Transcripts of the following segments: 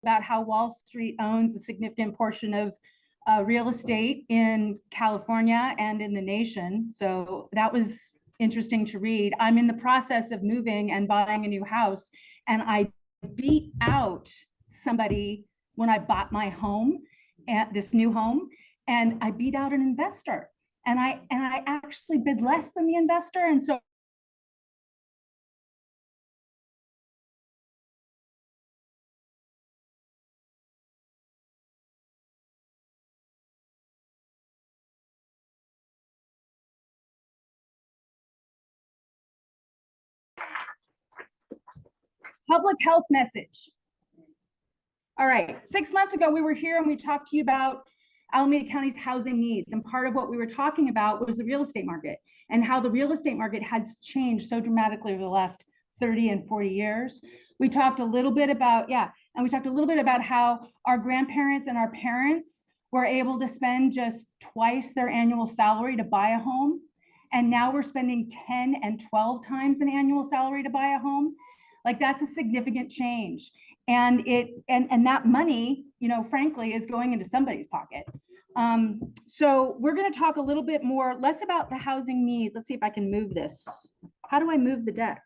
about how Wall Street owns a significant portion of real estate in California and in the nation. So that was interesting to read. I'm in the process of moving and buying a new house, and I beat out somebody when I bought my home, at this new home, and I beat out an investor. And I actually bid less than the investor. And so public health message. All right, 6 months ago, we were here and we talked to you about Alameda County's housing needs. And part of what we were talking about was the real estate market and how the real estate market has changed so dramatically over the last 30 and 40 years. We talked a little bit about, and we talked a little bit about how our grandparents and our parents were able to spend just twice their annual salary to buy a home. And now we're spending 10 and 12 times an annual salary to buy a home. Like, that's a significant change. And that money, frankly, is going into somebody's pocket. So we're going to talk a little bit more, less about the housing needs. Let's see if I can move this. How do I move the deck?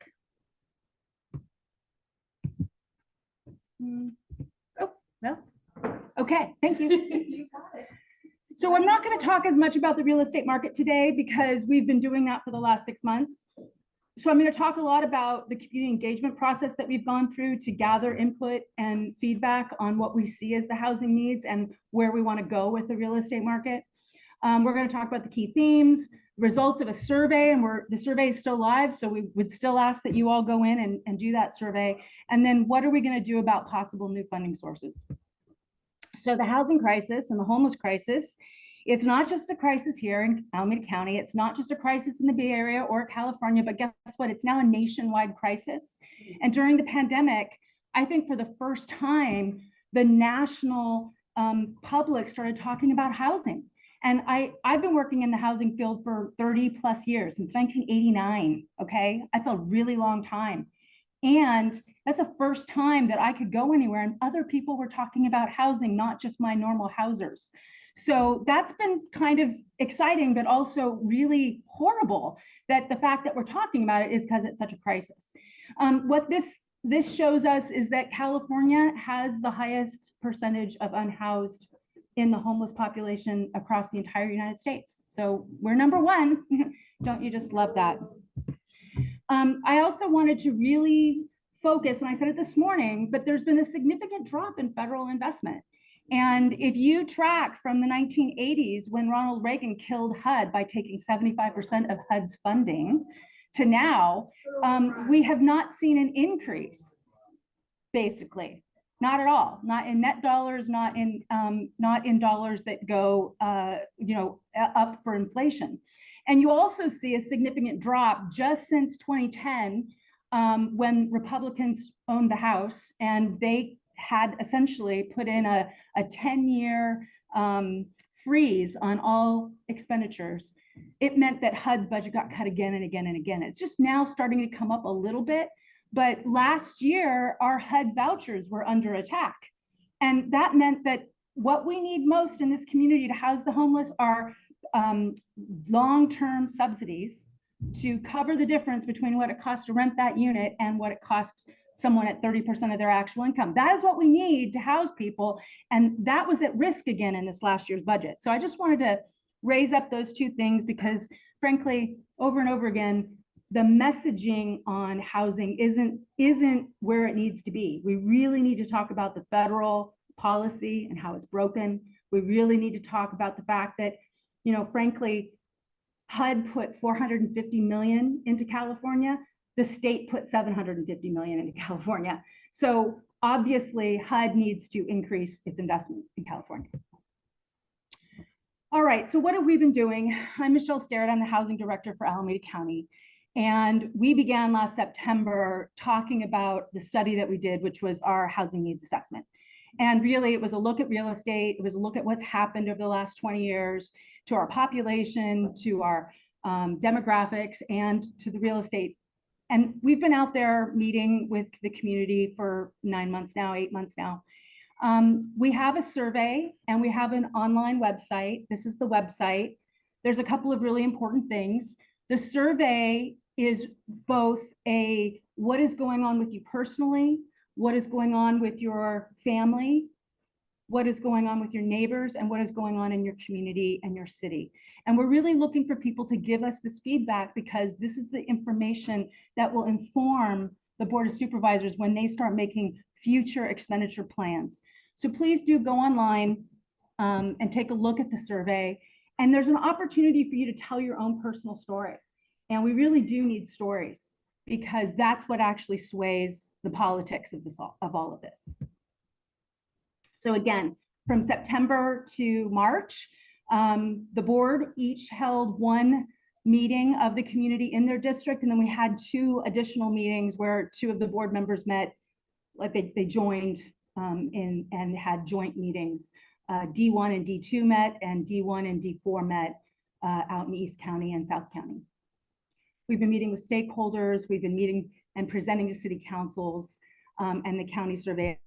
Oh, no. Okay, thank you. You got it. So I'm not going to talk as much about the real estate market today because we've been doing that for the last 6 months. So I'm going to talk a lot about the community engagement process that we've gone through to gather input and feedback on what we see as the housing needs and where we want to go with the real estate market. We're going to talk about the key themes, results of a survey, and the survey is still live, so we would still ask that you all go in and do that survey. And then what are we going to do about possible new funding sources? So the housing crisis and the homeless crisis, it's not just a crisis here in Alameda County. It's not just a crisis in the Bay Area or California, but guess what? It's now a nationwide crisis. And during the pandemic, I think for the first time, the national public started talking about housing. And I've been working in the housing field for 30 plus years, since 1989, okay? That's a really long time. And that's the first time that I could go anywhere and other people were talking about housing, not just my normal housers. So that's been kind of exciting, but also really horrible that the fact that we're talking about it is because it's such a crisis. What this shows us is that California has the highest percentage of unhoused in the homeless population across the entire United States. So we're number one. Don't you just love that? I also wanted to really focus, and I said it this morning, but there's been a significant drop in federal investment. And if you track from the 1980s, when Ronald Reagan killed HUD by taking 75% of HUD's funding, to now, we have not seen an increase, basically. Not at all, not in net dollars, not in dollars that go up for inflation. And you also see a significant drop just since 2010, when Republicans owned the House, and they had essentially put in a 10-year freeze on all expenditures. It meant that HUD's budget got cut again and again and again. It's just now starting to come up a little bit. But last year, our HUD vouchers were under attack. And that meant that what we need most in this community to house the homeless are long-term subsidies to cover the difference between what it costs to rent that unit and what it costs someone at 30% of their actual income. That is what we need to house people. And that was at risk again in this last year's budget. So I just wanted to raise up those two things because, frankly, over and over again, the messaging on housing isn't where it needs to be. We really need to talk about the federal policy and how it's broken. We really need to talk about the fact that, frankly, HUD put $450 million into California. The state put $750 million into California. So obviously HUD needs to increase its investment in California. All right, so what have we been doing? I'm Michelle Sterrett, I'm the housing director for Alameda County. And we began last September talking about the study that we did, which was our housing needs assessment. And really, it was a look at real estate. It was a look at what's happened over the last 20 years to our population, to our demographics, and to the real estate. And we've been out there meeting with the community for 9 months now, 8 months now. We have a survey and we have an online website. This is the website. There's a couple of really important things. The survey is both a what is going on with you personally, what is going on with your family, what is going on with your neighbors, and what is going on in your community and your city. And we're really looking for people to give us this feedback because this is the information that will inform the Board of Supervisors when they start making future expenditure plans. So please do go online and take a look at the survey. And there's an opportunity for you to tell your own personal story. And we really do need stories because that's what actually sways the politics of all of this. So again, from September to March, the board each held one meeting of the community in their district. And then we had 2 additional meetings where 2 of the board members met, like they joined and had joint meetings. D1 and D2 met, and D1 and D4 met out in East County and South County. We've been meeting with stakeholders, we've been meeting and presenting to city councils and the county survey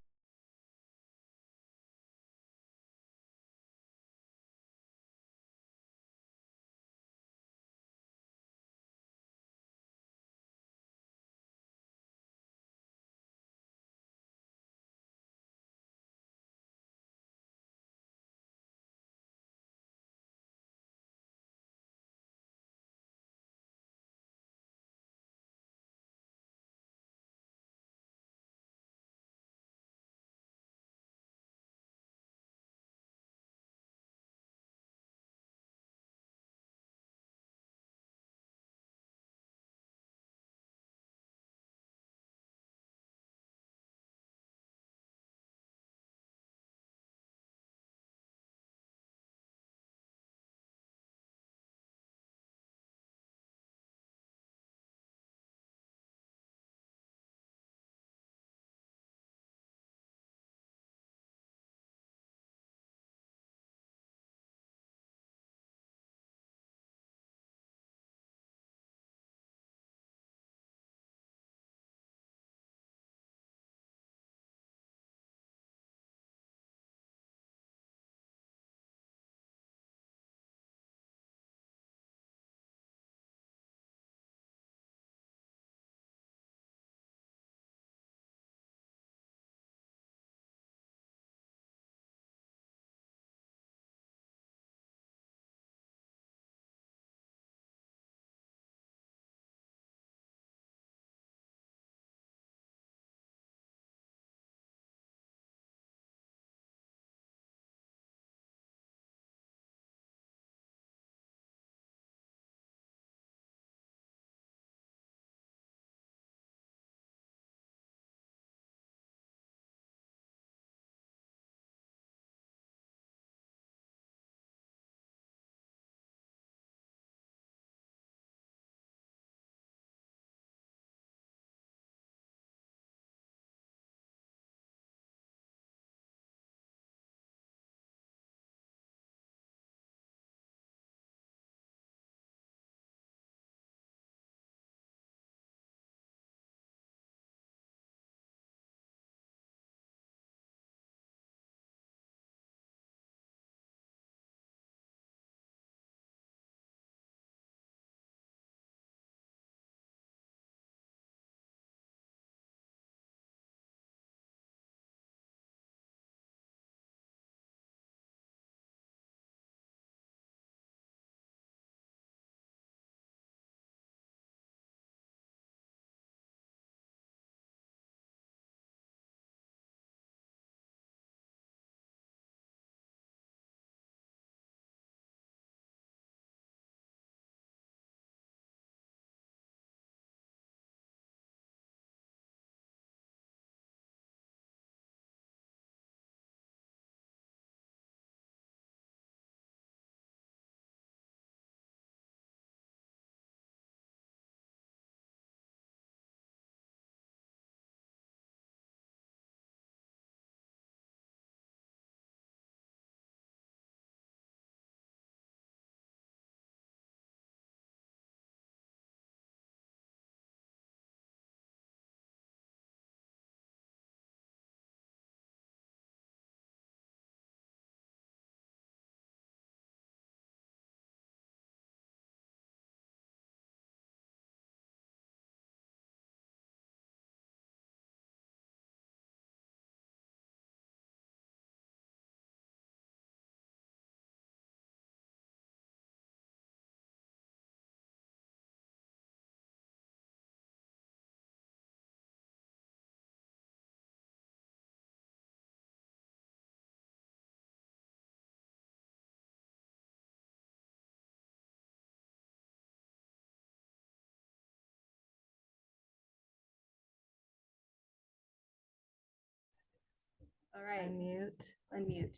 All right, Unmute unmute.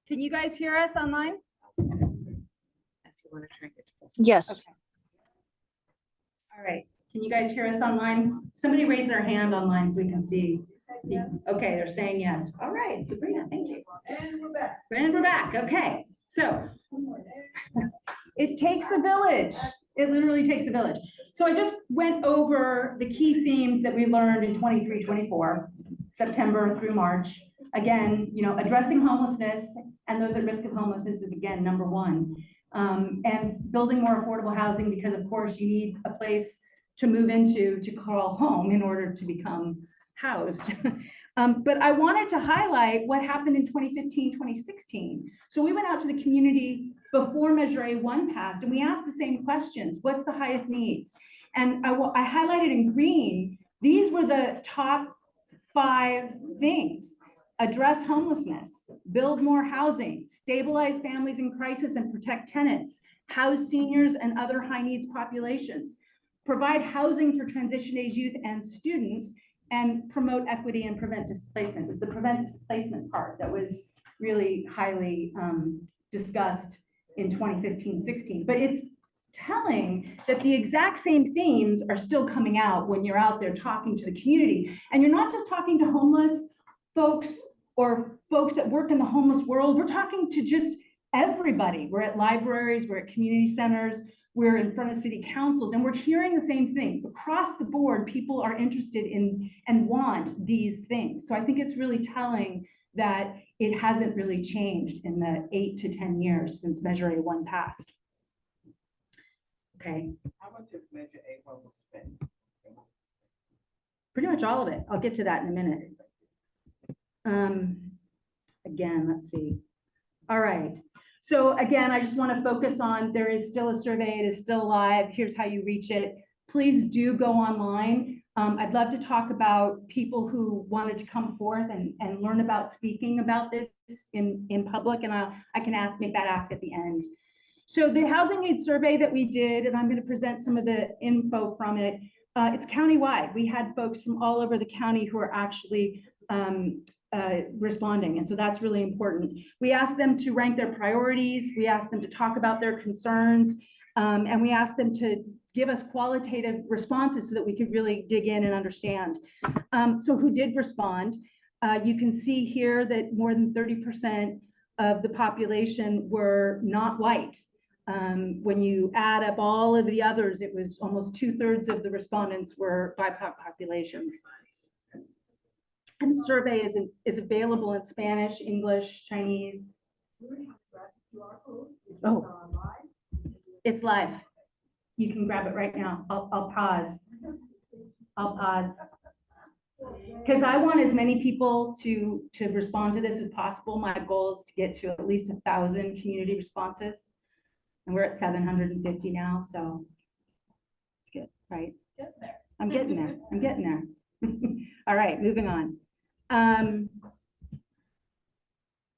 Can you guys hear us online? if you want to try it. Yes. Okay. All right, can you guys hear us online? Somebody raise their hand online so we can see. Okay, they're saying yes. All right, Sabrina, thank you. And we're back. And we're back, okay. So it takes a village. It literally takes a village. So I just went over the key themes that we learned in 23-24, September through March. Again, addressing homelessness and those at risk of homelessness is again, number one. And building more affordable housing because of course you need a place to move into to call home in order to become housed. But I wanted to highlight what happened in 2015, 2016. So we went out to the community before Measure A1 passed and we asked the same questions. What's the highest needs? And I highlighted in green, these were the top 5 things. Address homelessness, build more housing, stabilize families in crisis and protect tenants, house seniors and other high needs populations, provide housing for transition age youth and students, and promote equity and prevent displacement. It was the prevent displacement part that was really highly discussed in 2015-16. But it's telling that the exact same themes are still coming out when you're out there talking to the community. And you're not just talking to homeless folks or folks that work in the homeless world. We're talking to just everybody. We're at libraries, we're at community centers, we're in front of city councils, and we're hearing the same thing. Across the board, people are interested in and want these things. So I think it's really telling that it hasn't really changed in the 8 to 10 years since Measure A1 passed. Okay. How much of Measure A1 was spent? Pretty much all of it. I'll get to that in a minute. Again, let's see. All right. So again, I just want to focus on, there is still a survey, it is still live. Here's how you reach it. Please do go online. I'd love to talk about people who wanted to come forth and learn about speaking about this in public, and I can make that ask at the end. So the housing needs survey that we did, and I'm going to present some of the info from it. It's countywide. We had folks from all over the county who are actually responding. And so that's really important. We asked them to rank their priorities. We asked them to talk about their concerns. And we asked them to give us qualitative responses so that we could really dig in and understand. So who did respond? You can see here that more than 30% of the population were not white. When you add up all of the others, it was almost 2/3 of the respondents were BIPOC populations. And the survey is available in Spanish, English, Chinese. Oh, it's live. You can grab it right now. I'll pause. I'll pause. Because I want as many people to respond to this as possible. My goal is to get to at least 1,000 community responses. And we're at 750 now, so it's good, right? I'm getting there. I'm getting there. All right, moving on.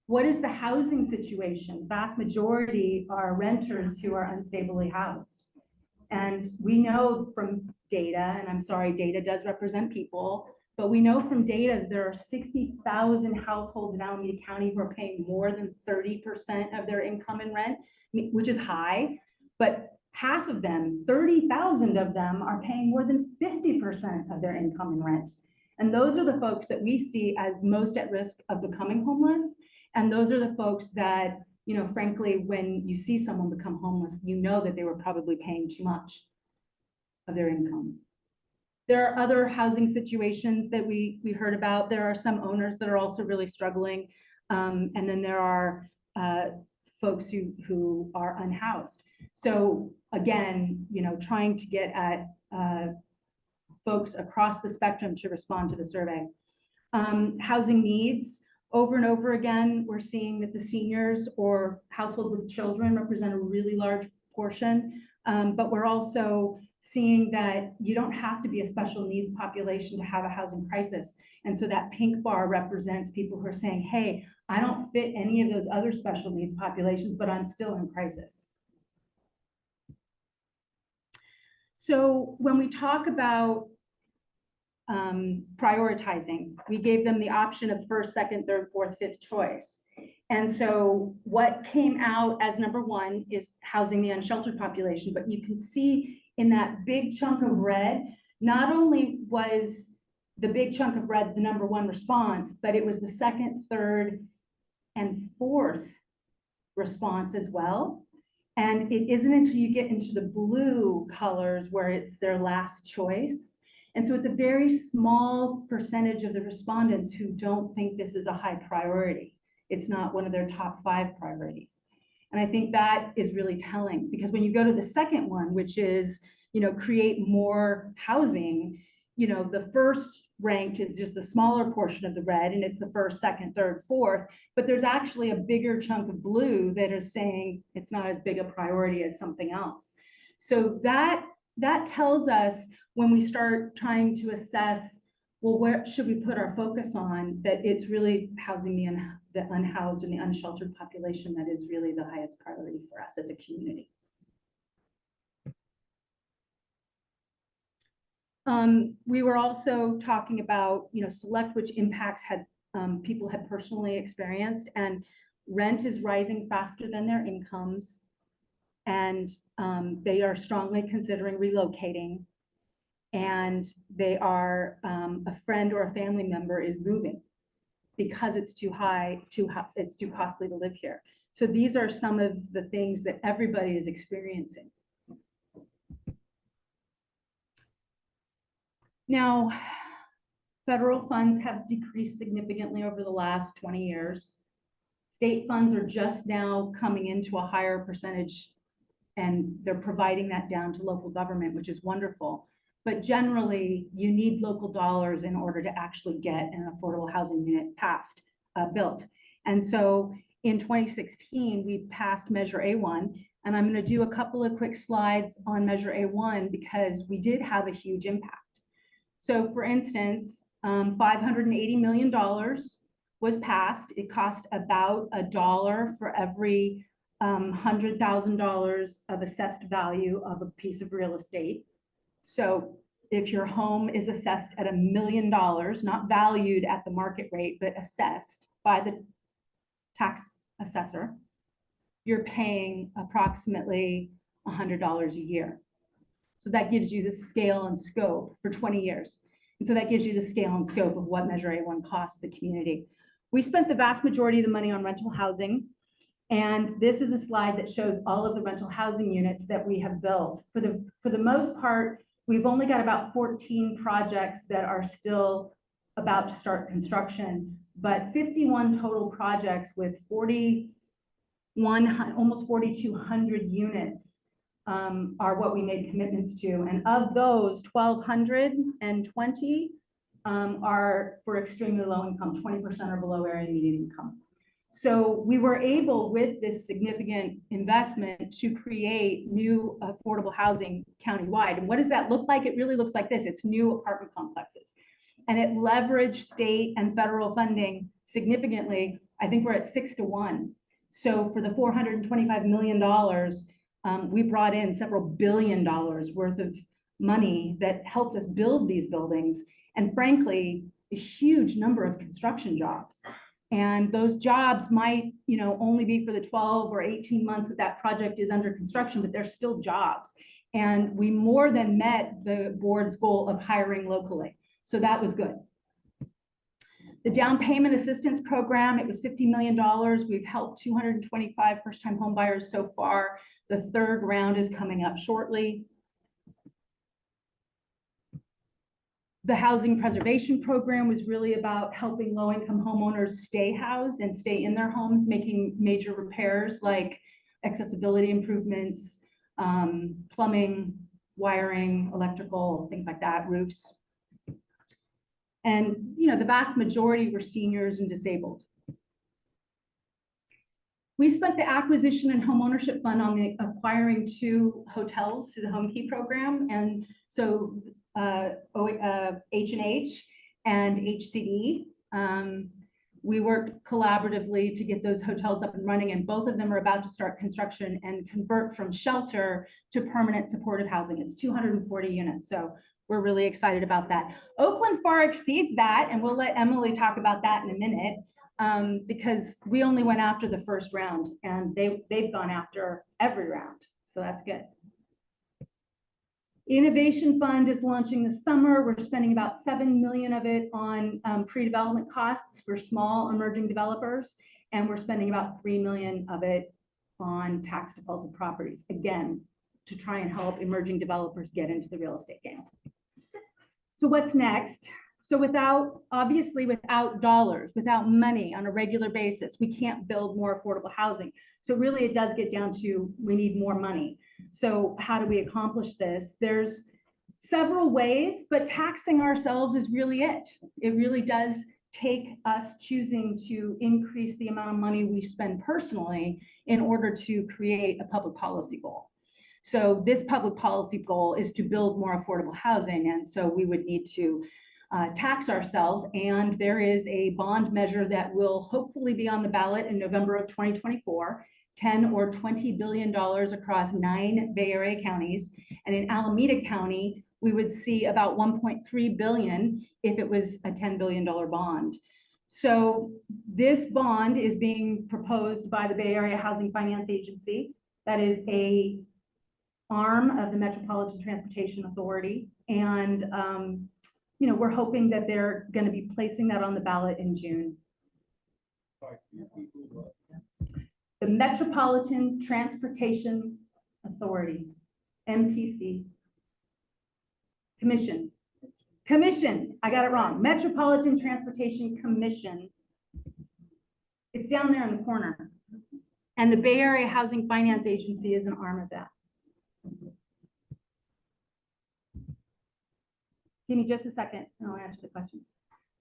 What is the housing situation? Vast majority are renters who are unstably housed. And we know from data, and I'm sorry, data does represent people, but we know from data that there are 60,000 households in Alameda County who are paying more than 30% of their income in rent, which is high, but half of them, 30,000 of them, are paying more than 50% of their income in rent. And those are the folks that we see as most at risk of becoming homeless. And those are the folks that, frankly, when you see someone become homeless, you know that they were probably paying too much of their income. There are other housing situations that we heard about. There are some owners that are also really struggling. And then there are folks who are unhoused. So again, trying to get at folks across the spectrum to respond to the survey. Housing needs, over and over again, we're seeing that the seniors or households with children represent a really large portion, but we're also seeing that you don't have to be a special needs population to have a housing crisis. And so that pink bar represents people who are saying, hey, I don't fit any of those other special needs populations, but I'm still in crisis. So when we talk about prioritizing. We gave them the option of first, second, third, fourth, fifth choice. And so what came out as number one is housing the unsheltered population, but you can see in that big chunk of red, not only was the big chunk of red the number one response, but it was the second, third, and fourth response as well. And it isn't until you get into the blue colors where it's their last choice. And so it's a very small percentage of the respondents who don't think this is a high priority. It's not one of their top 5 priorities. And I think that is really telling, because when you go to the second one, which is, create more housing, the first ranked is just the smaller portion of the red, and it's the first, second, third, fourth, but there's actually a bigger chunk of blue that is saying it's not as big a priority as something else. So that tells us, when we start trying to assess, well, where should we put our focus on, that it's really housing the unhoused and the unsheltered population that is really the highest priority for us as a community. We were also talking about, select which impacts people had personally experienced, and rent is rising faster than their incomes, and they are strongly considering relocating, and they are, a friend or a family member is moving because it's too high, it's too costly to live here. So these are some of the things that everybody is experiencing. Now, federal funds have decreased significantly over the last 20 years. State funds are just now coming into a higher percentage, and they're providing that down to local government, which is wonderful. But generally, you need local dollars in order to actually get an affordable housing unit built. And so in 2016, we passed Measure A1, and I'm going to do a couple of quick slides on Measure A1 because we did have a huge impact. So for instance, $580 million was passed. It cost about $1 for every $100,000 of assessed value of a piece of real estate. So if your home is assessed at $1 million, not valued at the market rate, but assessed by the tax assessor, you're paying approximately $100 a year. So that gives you the scale and scope for 20 years. And so that gives you the scale and scope of what Measure A1 costs the community. We spent the vast majority of the money on rental housing. And this is a slide that shows all of the rental housing units that we have built. For the most part, we've only got about 14 projects that are still about to start construction, but 51 total projects with almost 4,200 units are what we made commitments to. And of those, 1,220 are for extremely low income, 20% are below area median income. So we were able, with this significant investment, to create new affordable housing countywide. And what does that look like? It really looks like this. It's new apartment complexes. And it leveraged state and federal funding significantly. I think we're at 6-to-1. So for the $425 million, we brought in several $1 billion worth of money that helped us build these buildings. And frankly, a huge number of construction jobs. And those jobs might, only be for the 12 or 18 months that project is under construction, but they're still jobs. And we more than met the board's goal of hiring locally. So that was good. The down payment assistance program, it was $50 million. We've helped 225 first-time home buyers so far. The third round is coming up shortly. The housing preservation program was really about helping low-income homeowners stay housed and stay in their homes, making major repairs like accessibility improvements, plumbing, wiring, electrical, things like that, roofs. And the vast majority were seniors and disabled. We spent the acquisition and homeownership fund on acquiring 2 hotels through the Home Key program. And so H&H and HCD, we worked collaboratively to get those hotels up and running, and both of them are about to start construction and convert from shelter to permanent supportive housing. It's 240 units, so we're really excited about that. Oakland far exceeds that, and we'll let Emily talk about that in a minute, because we only went after the first round, and they've gone after every round, so that's good. Innovation Fund is launching this summer. We're spending about 7 million of it on pre-development costs for small emerging developers, and we're spending about 3 million of it on tax defaulted properties, again, to try and help emerging developers get into the real estate game. So what's next? So obviously without dollars, without money on a regular basis, we can't build more affordable housing. So really it does get down to, we need more money. So how do we accomplish this? There's several ways, but taxing ourselves is really it. It really does take us choosing to increase the amount of money we spend personally in order to create a public policy goal. So this public policy goal is to build more affordable housing. And so we would need to tax ourselves. And there is a bond measure that will hopefully be on the ballot in November of 2024, $10 or $20 billion across 9 Bay Area counties. And in Alameda County, we would see about 1.3 billion if it was a $10 billion bond. So this bond is being proposed by the Bay Area Housing Finance Agency. That is a arm of the Metropolitan Transportation Authority. And we're hoping that they're going to be placing that on the ballot in June. The Metropolitan Transportation Authority, MTC. Commission, I got it wrong. Metropolitan Transportation Commission. It's down there in the corner. And the Bay Area Housing Finance Agency is an arm of that. Give me just a second and I'll answer the questions.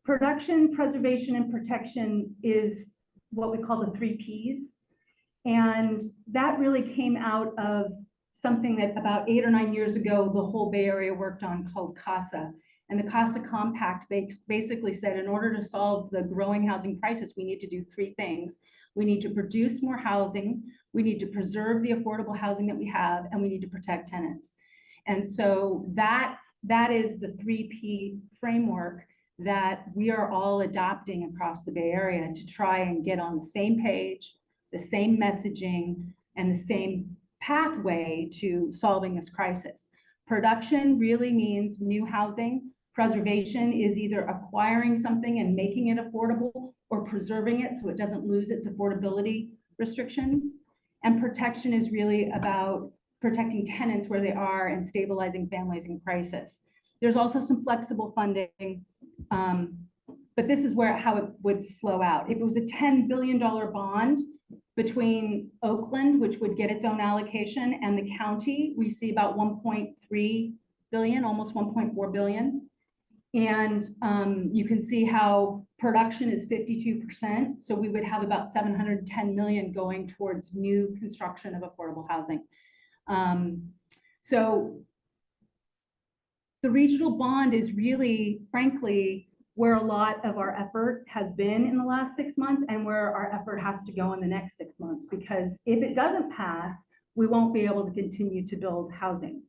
Production, preservation, and protection is what we call the 3 Ps. And that really came out of something that about 8 or 9 years ago, the whole Bay Area worked on called CASA. And the CASA Compact basically said, in order to solve the growing housing crisis, we need to do 3 things. We need to produce more housing, we need to preserve the affordable housing that we have, and we need to protect tenants. And so that is the 3P framework that we are all adopting across the Bay Area to try and get on the same page, the same messaging, and the same pathway to solving this crisis. Production really means new housing. Preservation is either acquiring something and making it affordable or preserving it so it doesn't lose its affordability restrictions. And protection is really about protecting tenants where they are and stabilizing families in crisis. There's also some flexible funding, but this is how it would flow out. If it was a $10 billion bond between Oakland, which would get its own allocation, and the county, we see about 1.3 billion, almost 1.4 billion. And you can see how production is 52%. So we would have about 710 million going towards new construction of affordable housing. So the regional bond is really, frankly, where a lot of our effort has been in the last 6 months and where our effort has to go in the next 6 months, because if it doesn't pass, we won't be able to continue to build housing.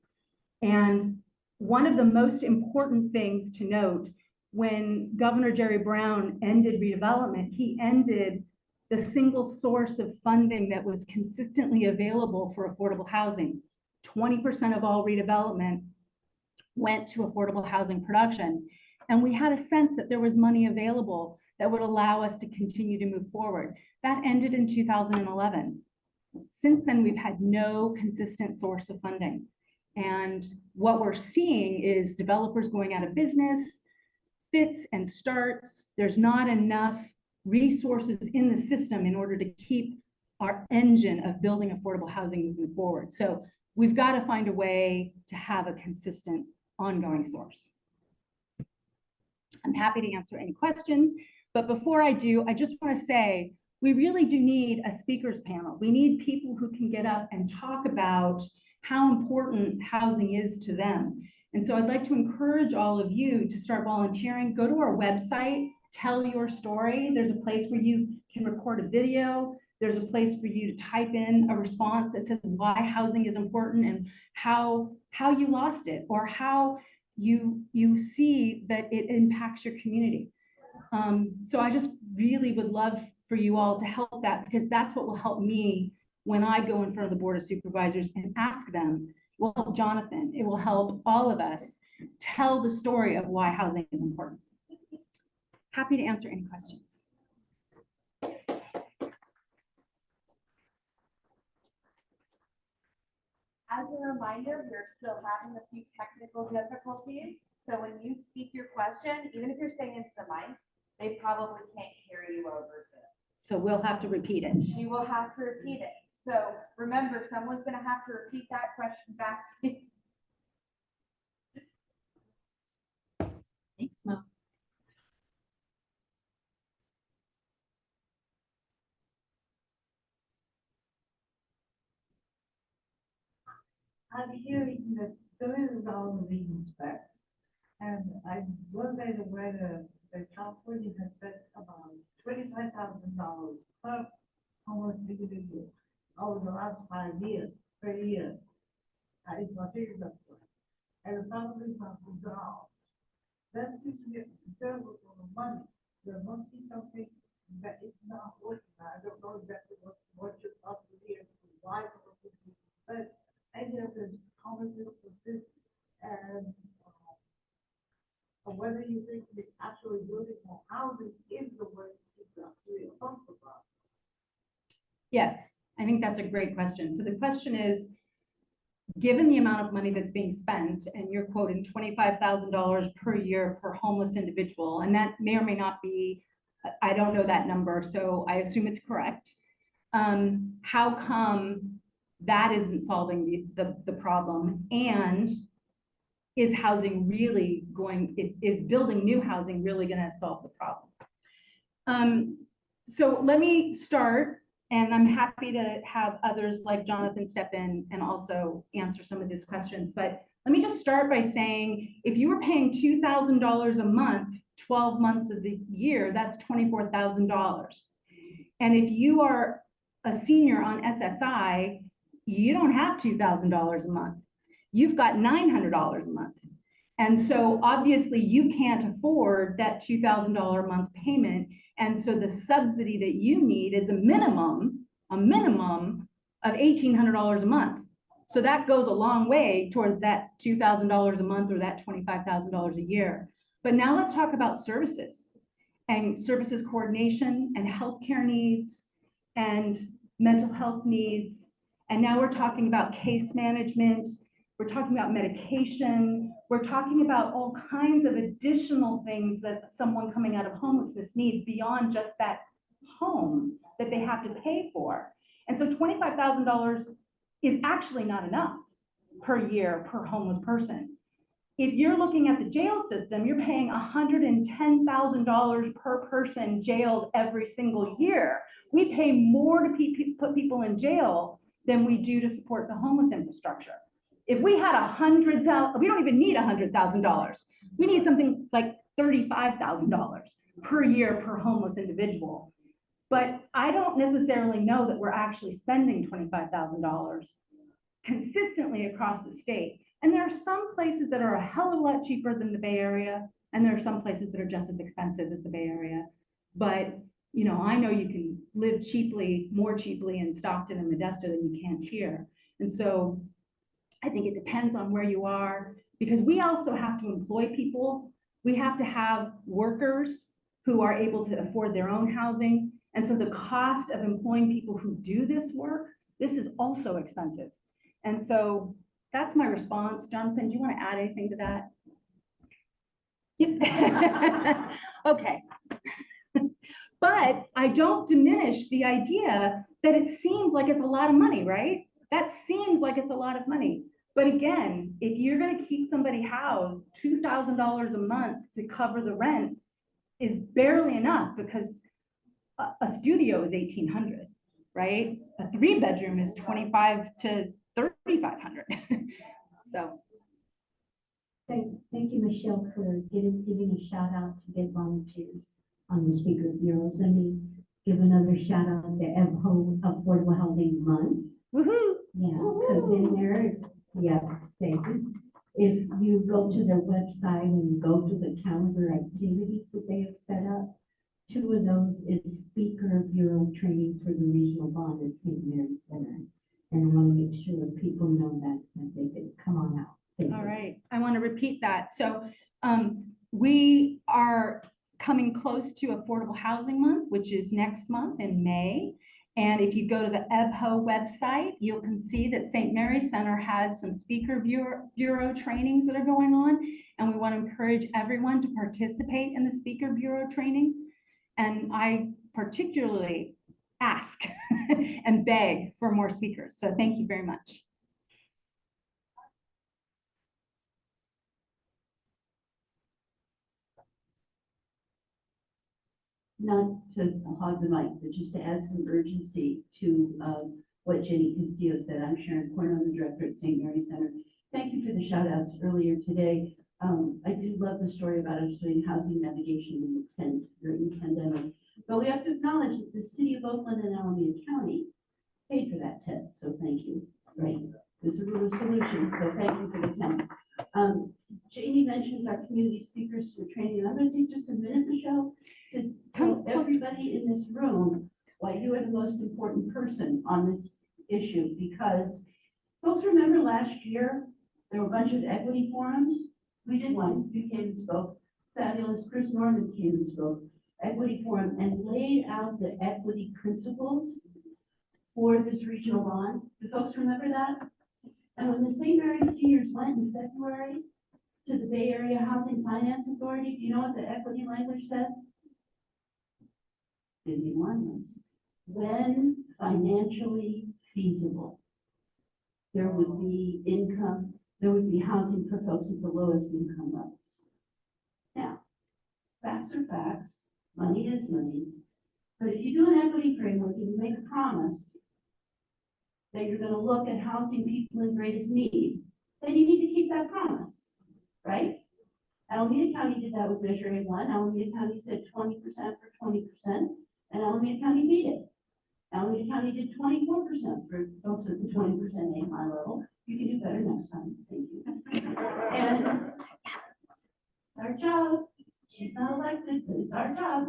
And one of the most important things to note, when Governor Jerry Brown ended redevelopment, he ended the single source of funding that was consistently available for affordable housing. 20% of all redevelopment went to affordable housing production. And we had a sense that there was money available that would allow us to continue to move forward. That ended in 2011. Since then, we've had no consistent source of funding. And what we're seeing is developers going out of business, fits and starts. There's not enough resources in the system in order to keep our engine of building affordable housing moving forward. So we've got to find a way to have a consistent ongoing source. I'm happy to answer any questions, but before I do, I just want to say, we really do need a speakers panel. We need people who can get up and talk about how important housing is to them. And so I'd like to encourage all of you to start volunteering. Go to our website, tell your story. There's a place where you can record a video. There's a place for you to type in a response that says why housing is important and how you lost it, or how you see that it impacts your community. So I just really would love for you all to help that, because that's what will help me when I go in front of the Board of Supervisors and ask them. It will help Jonathan. It will help all of us tell the story of why housing is important. Happy to answer any questions. As a reminder, we're still having a few technical difficulties. So when you speak your question, even if you're saying into the mic, they probably can't hear you over Zoom. So we'll have to repeat it. She will have to repeat it. So remember, someone's gonna have to repeat that question back to you. Thanks, Mo. I'm hearing that $1 billion back. And I wondered whether the California has spent about $25,000 per homeless individual over the last 5 years, per year. It's not taking that one. And the family must be resolved. That seems to be a considerable amount of money. There must be something that is not working. I don't know exactly what your possible is, why it was but I know there's common little persist and whether you think that actually building more housing is the way to actually accomplish that. Yes, I think that's a great question. So the question is, given the amount of money that's being spent, and you're quoting $25,000 per year per homeless individual, and that may or may not be, I don't know that number, so I assume it's correct. How come that isn't solving the problem? And is housing really is building new housing really gonna solve the problem? So let me start, and I'm happy to have others like Jonathan step in and also answer some of these questions. But let me just start by saying, if you were paying $2,000 a month, 12 months of the year, that's $24,000. And if you are a senior on SSI, you don't have $2,000 a month. You've got $900 a month. And so obviously you can't afford that $2,000 a month payment. And so the subsidy that you need is a minimum of $1,800 a month. So that goes a long way towards that $2,000 a month or that $25,000 a year. But now let's talk about services and services coordination and healthcare needs and mental health needs. And now we're talking about case management. We're talking about medication. We're talking about all kinds of additional things that someone coming out of homelessness needs beyond just that home that they have to pay for. And so $25,000 is actually not enough per year per homeless person. If you're looking at the jail system, you're paying $110,000 per person jailed every single year. We pay more to put people in jail than we do to support the homeless infrastructure. If we had $100,000, we don't even need $100,000. We need something like $35,000 per year per homeless individual. But I don't necessarily know that we're actually spending $25,000 consistently across the state. And there are some places that are a hell of a lot cheaper than the Bay Area, and there are some places that are just as expensive as the Bay Area. But you know, I know you can live cheaply, more cheaply in Stockton and Modesto than you can here. And so I think it depends on where you are, because we also have to employ people. We have to have workers who are able to afford their own housing. And so the cost of employing people who do this work, this is also expensive. And so that's my response. Jonathan, do you want to add anything to that? Yep. Okay. But I don't diminish the idea that it seems like it's a lot of money, right? That seems like it's a lot of money. But again, if you're going to keep somebody housed, $2,000 a month to cover the rent is barely enough, because a studio is $1,800, right? A 3-bedroom is $2,500 to $3,500. So. Thank you, Michelle, for giving a shout out to get volunteers on the speaker bureaus. Let me give another shout out to Affordable Housing Month. Woohoo! Yeah, because in there, yeah, thank you. if you go to their website and go to the calendar activities that they have set up, 2 of those is speaker bureau trainings for the regional bond at St. Mary's Center. And I want to make sure that people know that they can come on out. Thank All you. right, I want to repeat that. So we are coming close to Affordable Housing Month, which is next month in May. And if you go to the EBHO website, you can see that St. Mary's Center has some speaker bureau trainings that are going on. And we want to encourage everyone to participate in the speaker bureau training. And I particularly ask and beg for more speakers. So thank you very much. Not to hog the mic, but just to add some urgency to what Jenny Castillo said. I'm Sharon Corno, the director at St. Mary's Center. Thank you for the shout outs earlier today. I do love the story about us doing housing navigation in the tent during the pandemic. But we have to acknowledge that the city of Oakland and Alameda County paid for that tent, so thank you. Right, this is a solution, so thank you for the tent. Jamie mentions our community speakers for training. I'm going to take just a minute, Michelle, to tell everybody in this room why you are the most important person on this issue. Because folks remember last year there were a bunch of equity forums. We did one. You came and spoke. Fabulous. Chris Norman came and spoke. Equity forum and laid out the equity principles for this regional bond. Do folks remember that? And when the St. Mary's seniors went in February to the Bay Area Housing Finance Authority, do you know what the equity language said? Give me one. When financially feasible, there would be income, there would be housing for folks at the lowest income levels. Now, facts are facts, money is money, but if you do an equity framework and you make a promise that you're going to look at housing people in greatest need, then you need to keep that promise, right? Alameda County did that with Measure A1. Alameda County said 20% for 20%, and Alameda County beat it. Alameda County did 24% for folks at the 20% A1 level. You can do better next time. Thank you. And it's our job. She's not elected, but it's our job,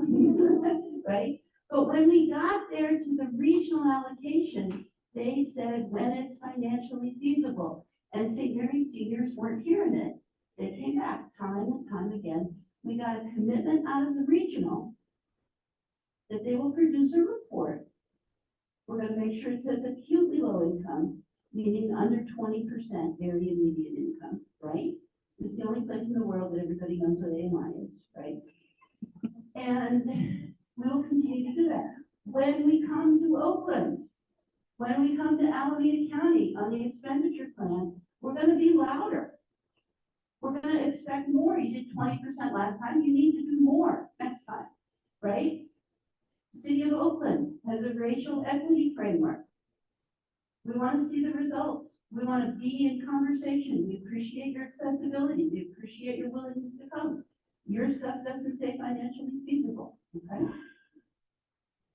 right? But when we got there to the regional allocation, they said when it's financially feasible, and St. Mary's seniors weren't hearing it. They came back time and time again. We got a commitment out of the regional that they will produce a report. We're going to make sure it says acutely low income, meaning under 20% area median income, right? It's the only place in the world that everybody knows what AMI is, right? And we'll continue to do that. When we come to Oakland, when we come to Alameda County on the expenditure plan, we're going to be louder. We're going to expect more. You did 20% last time. You need to do more next time, right? The City of Oakland has a racial equity framework. We want to see the results. We want to be in conversation. We appreciate your accessibility. We appreciate your willingness to come. Your stuff doesn't say financially feasible, okay?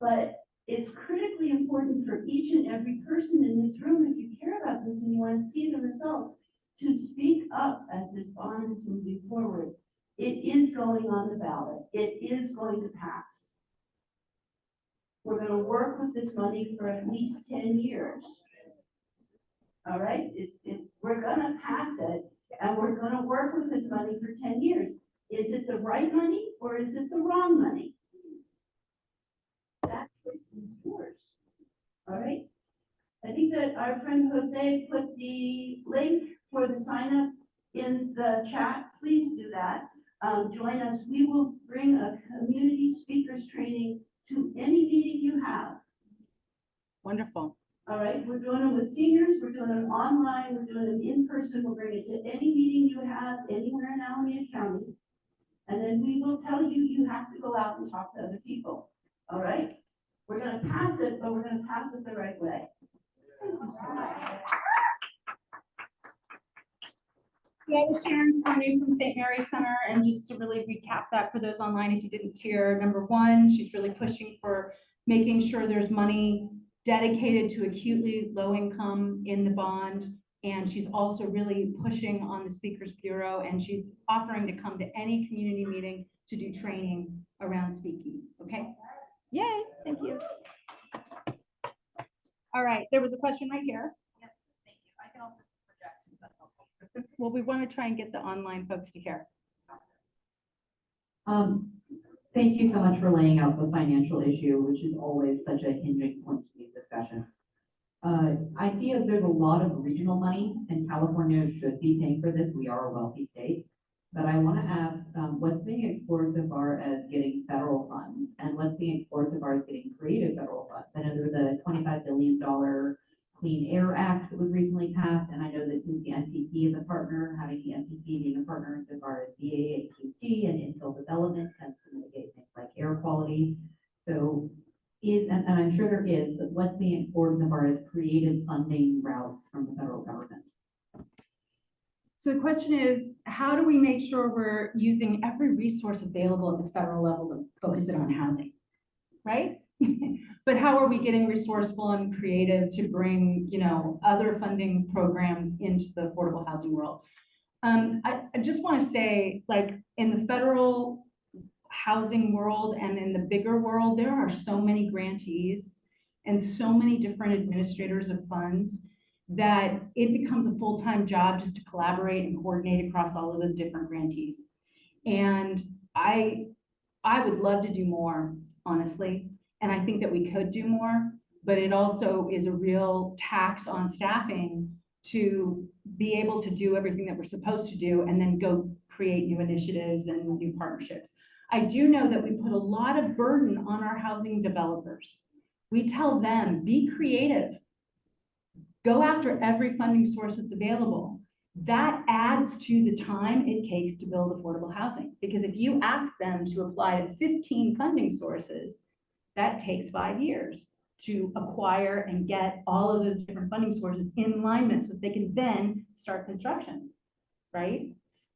But it's critically important for each and every person in this room, if you care about this and you want to see the results, to speak up as this bond is moving forward. It is going on the ballot. It is going to pass. We're going to work with this money for at least 10 years. All right, we're going to pass it, and we're going to work with this money for 10 years. Is it the right money or is it the wrong money? That choice is yours. All right. I think that our friend Jose put the link for the sign up in the chat. Please do that. Join us. We will bring a community speakers training to any meeting you have. Wonderful. All right, we're doing them with seniors, we're doing them online, we're doing them in person, we'll bring it to any meeting you have anywhere in Alameda County. And then we will tell you, you have to go out and talk to other people. All right? We're going to pass it, but we're going to pass it the right way. Thank you so much. So that was Sharon Cornu from St. Mary's Center, and just to really recap that for those online, if you didn't hear, number one, she's really pushing for making sure there's money dedicated to acutely low income in the bond And she's also really pushing on the Speakers Bureau, and she's offering to come to any community meeting to do training around speaking, okay? Yay, thank you. All right, there was a question right here. Thank you. I can also project, if that's helpful. Well, we want to try and get the online folks to hear. Thank you so much for laying out the financial issue, which is always such a hinging point to these discussions. I see that there's a lot of regional money, and California should be paying for this. We are a wealthy state. But I want to ask, what's being explored so far as getting federal funds, and what's being explored so far as getting creative federal funds? I know there's a $25 billion Clean Air Act that was recently passed, and I know that since the NPC is a partner, having the NPC being a partner so far as BAHG and infill development tends to mitigate things like air quality. So and I'm sure there is, but what's being explored so far as creative funding routes from the federal government? So the question is, how do we make sure we're using every resource available at the federal level to focus it on housing, right? But how are we getting resourceful and creative to bring, you know, other funding programs into the affordable housing world? I just want to say, like, in the federal housing world and in the bigger world, there are so many grantees and so many different administrators of funds that it becomes a full-time job just to collaborate and coordinate across all of those different grantees. And I would love to do more, honestly. And I think that we could do more, but it also is a real tax on staffing to be able to do everything that we're supposed to do and then go create new initiatives and new partnerships. I do know that we put a lot of burden on our housing developers. We tell them, be creative. Go after every funding source that's available. That adds to the time it takes to build affordable housing. Because if you ask them to apply to 15 funding sources, that takes 5 years to acquire and get all of those different funding sources in alignment so that they can then start construction, right?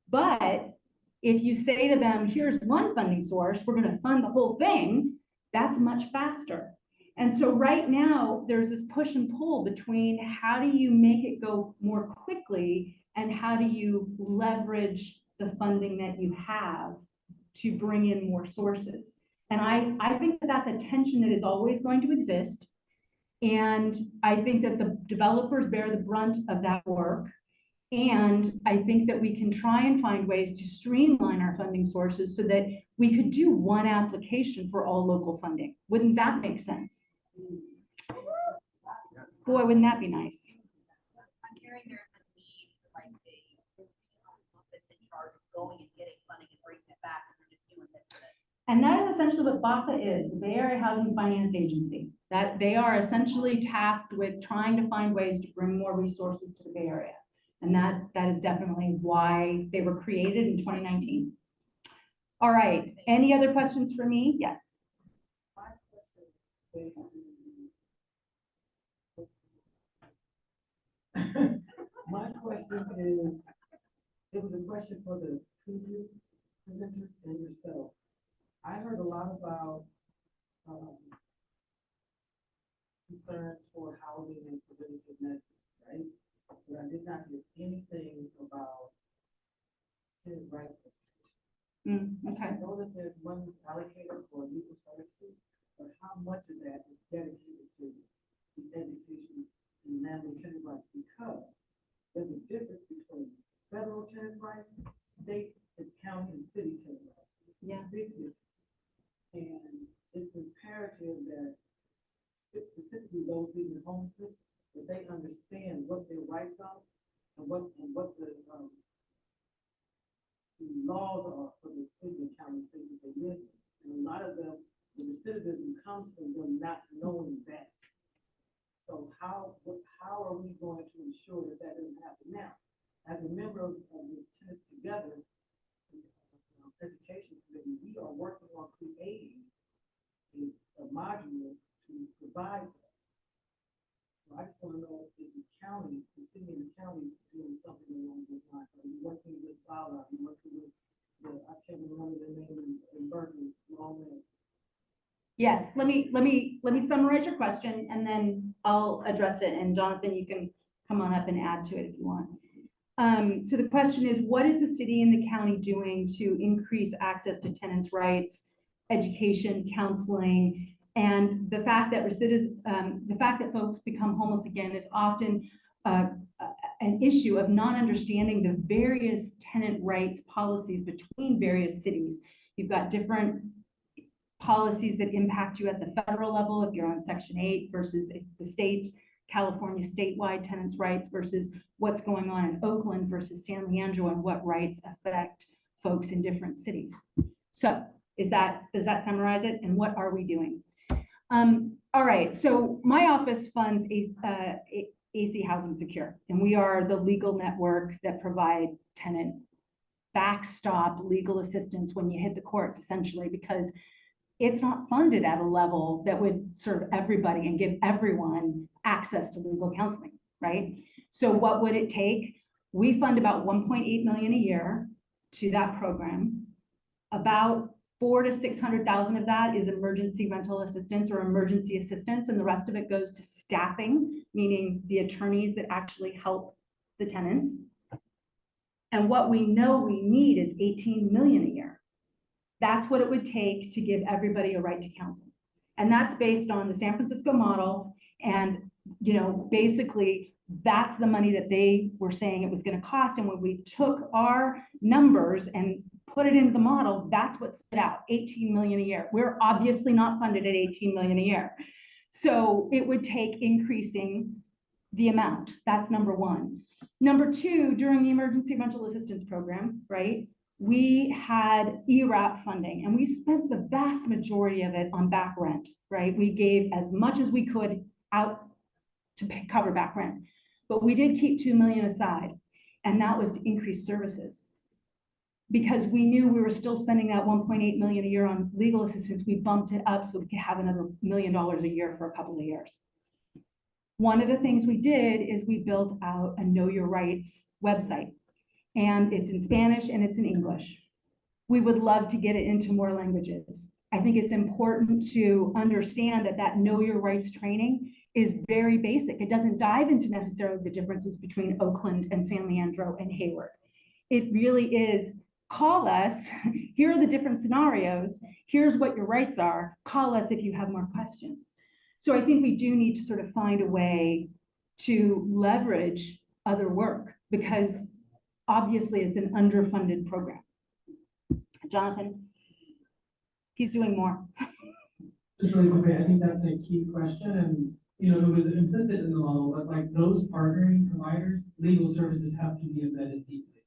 But if you say to them, here's one funding source, we're going to fund the whole thing, that's much faster. And so right now, there's this push and pull between how do you make it go more quickly and how do you leverage the funding that you have to bring in more sources. And I think that that's a tension that is always going to exist. And I think that the developers bear the brunt of that work. And I think that we can try and find ways to streamline our funding sources so that we could do one application for all local funding. Wouldn't that make sense? Boy, wouldn't that be nice? I'm hearing there's a need for like the office in charge of going and getting funding and bringing it back, and we're just doing this with it. And that is essentially what BAFA is, the Bay Area Housing Finance Agency. That they are essentially tasked with trying to find ways to bring more resources to the Bay Area. And that is definitely why they were created in 2019. All right, any other questions for me? Yes. My question is, it was a question for the previous presenter and yourself. I heard a lot about concerns for housing and preventative measures, right? But I did not hear anything about tenant rights. Okay. I know that there's money allocated for legal services, but how much of that is dedicated to the education and managing tenant rights? Because there's a difference between federal tenant rights, state and county and city tenant rights. It's a Yeah. big difference. And it's imperative that specifically those living homelessness, that they understand what their rights are and what the laws are for the city and county state that they live in. And a lot of them, the recidivism comes from them not knowing that. So how are we going to ensure that that doesn't happen now? As a member of the Tenants Together Education Committee, we are working on creating a module to provide that. So I just want to know if the county, the city and the county doing something along those lines. Are you working with Fowler? Are you working with I can't remember the name in Berkeley, long name. Yes, let me summarize your question and then I'll address it. And Jonathan, you can come on up and add to it if you want. So the question is, what is the city and the county doing to increase access to tenants' rights, education, counseling, and the fact that the fact that folks become homeless again is often an issue of not understanding the various tenant rights policies between various cities. You've got different policies that impact you at the federal level if you're on Section 8 versus the state, California statewide tenants' rights versus what's going on in Oakland versus San Leandro and what rights affect folks in different cities. So does that summarize it? And what are we doing? All right, so my office funds AC Housing Secure, and we are the legal network that provide tenant backstop legal assistance when you hit the courts, essentially, because it's not funded at a level that would serve everybody and give everyone access to legal counseling, right? So what would it take? We fund about 1.8 million a year to that program. About 400,000 to 600,000 of that is emergency rental assistance or emergency assistance, and the rest of it goes to staffing, meaning the attorneys that actually help the tenants. And what we know we need is 18 million a year. That's what it would take to give everybody a right to counsel. And that's based on the San Francisco model. And, you know, basically that's the money that they were saying it was going to cost. And when we took our numbers and put it into the model, that's what spit out 18 million a year. We're obviously not funded at 18 million a year. So it would take increasing the amount. That's number one. Number two, during the emergency rental assistance program, right, we had ERAP funding and we spent the vast majority of it on back rent, right? We gave as much as we could out to cover back rent, but we did keep 2 million aside, and that was to increase services. Because we knew we were still spending that 1.8 million a year on legal assistance, we bumped it up so we could have another $1 million a year for a couple of years. One of the things we did is we built out a Know Your Rights website, and it's in Spanish and it's in English. We would love to get it into more languages. I think it's important to understand that that Know Your Rights training is very basic. It doesn't dive into necessarily the differences between Oakland and San Leandro and Hayward. It really is, call us, here are the different scenarios, here's what your rights are, call us if you have more questions. So I think we do need to sort of find a way to leverage other work because obviously it's an underfunded program. Jonathan? He's doing more. Just really quickly, I think that's a key question, and you know, it was implicit in the model, but like those partnering providers, legal services have to be embedded deeply.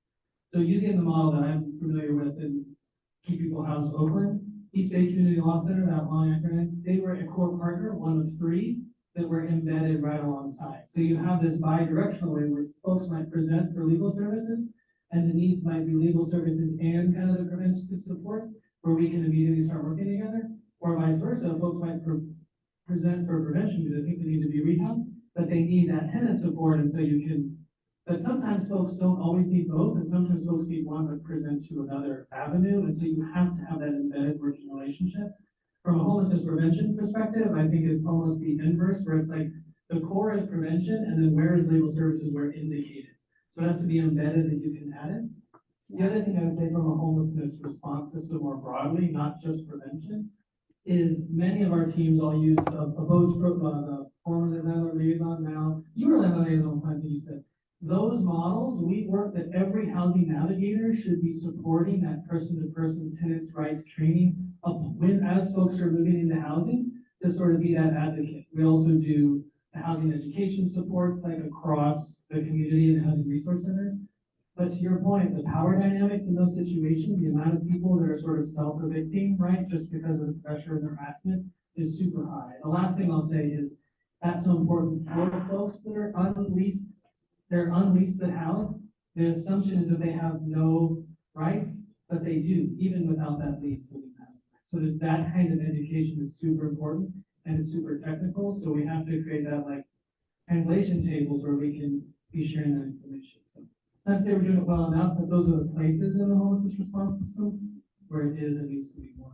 So using the model that I'm familiar with in Keep People House Oakland, East Bay Community Law Center, that long acronym, they were a core partner, one of 3 that were embedded right alongside. So you have this bi-directional way where folks might present for legal services, and the needs might be legal services and kind of the preventative supports, where we can immediately start working together, or vice versa, folks might present for prevention because they think they need to be rehoused, but they need that tenant support, and so you can, but sometimes folks don't always need both, and sometimes folks need one but present to another avenue, and so you have to have that embedded working relationship. From a homelessness prevention perspective, I think it's almost the inverse, where it's like the core is prevention, and then where is legal services where indicated. So it has to be embedded that you can add it. The other thing I would say from a homelessness response system more broadly, not just prevention, is many of our teams all use the former landlord liaison now. You were landlord liaison, I think you said. Those models, we work that every housing navigator should be supporting that person-to-person tenants' rights training when as folks are moving into housing to sort of be that advocate. We also do the housing education supports like across the community and housing resource centers. But to your point, the power dynamics in those situations, the amount of people that are sort of self-evicting, right, just because of the pressure and harassment is super high. The last thing I'll say is that's so important for the folks that are unleased. They're unleased the house. The assumption is that they have no rights, but they do, even without that lease. So that kind of education is super important and it's super technical. So we have to create that like translation tables where we can be sharing that information. So it's not to say we're doing it well enough, but those are the places in the homelessness response system where it is and needs to be more.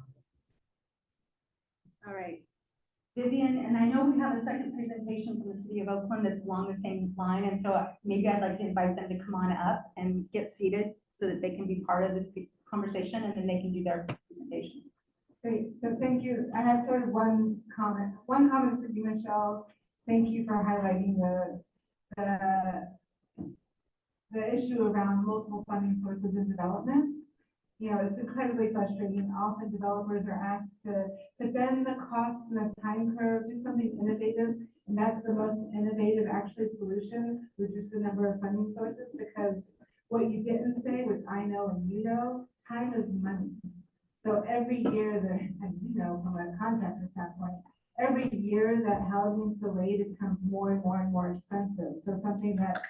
All right. Vivian, and I know we have a second presentation from the city of Oakland that's along the same line, and so maybe I'd like to invite them to come on up and get seated so that they can be part of this conversation, and then they can do their presentation. Great, so thank you. I have sort of one comment for you, Michelle. Thank you for highlighting the issue around multiple funding sources and developments. You know, it's incredibly frustrating. Often developers are asked to bend the cost and the time curve, do something innovative, and that's the most innovative actually solution, reduce the number of funding sources, because what you didn't say, which I know and you know, time is money. So every year that, and you know, from a contractor standpoint, every year that housing's delayed, it becomes more and more and more expensive. So something that,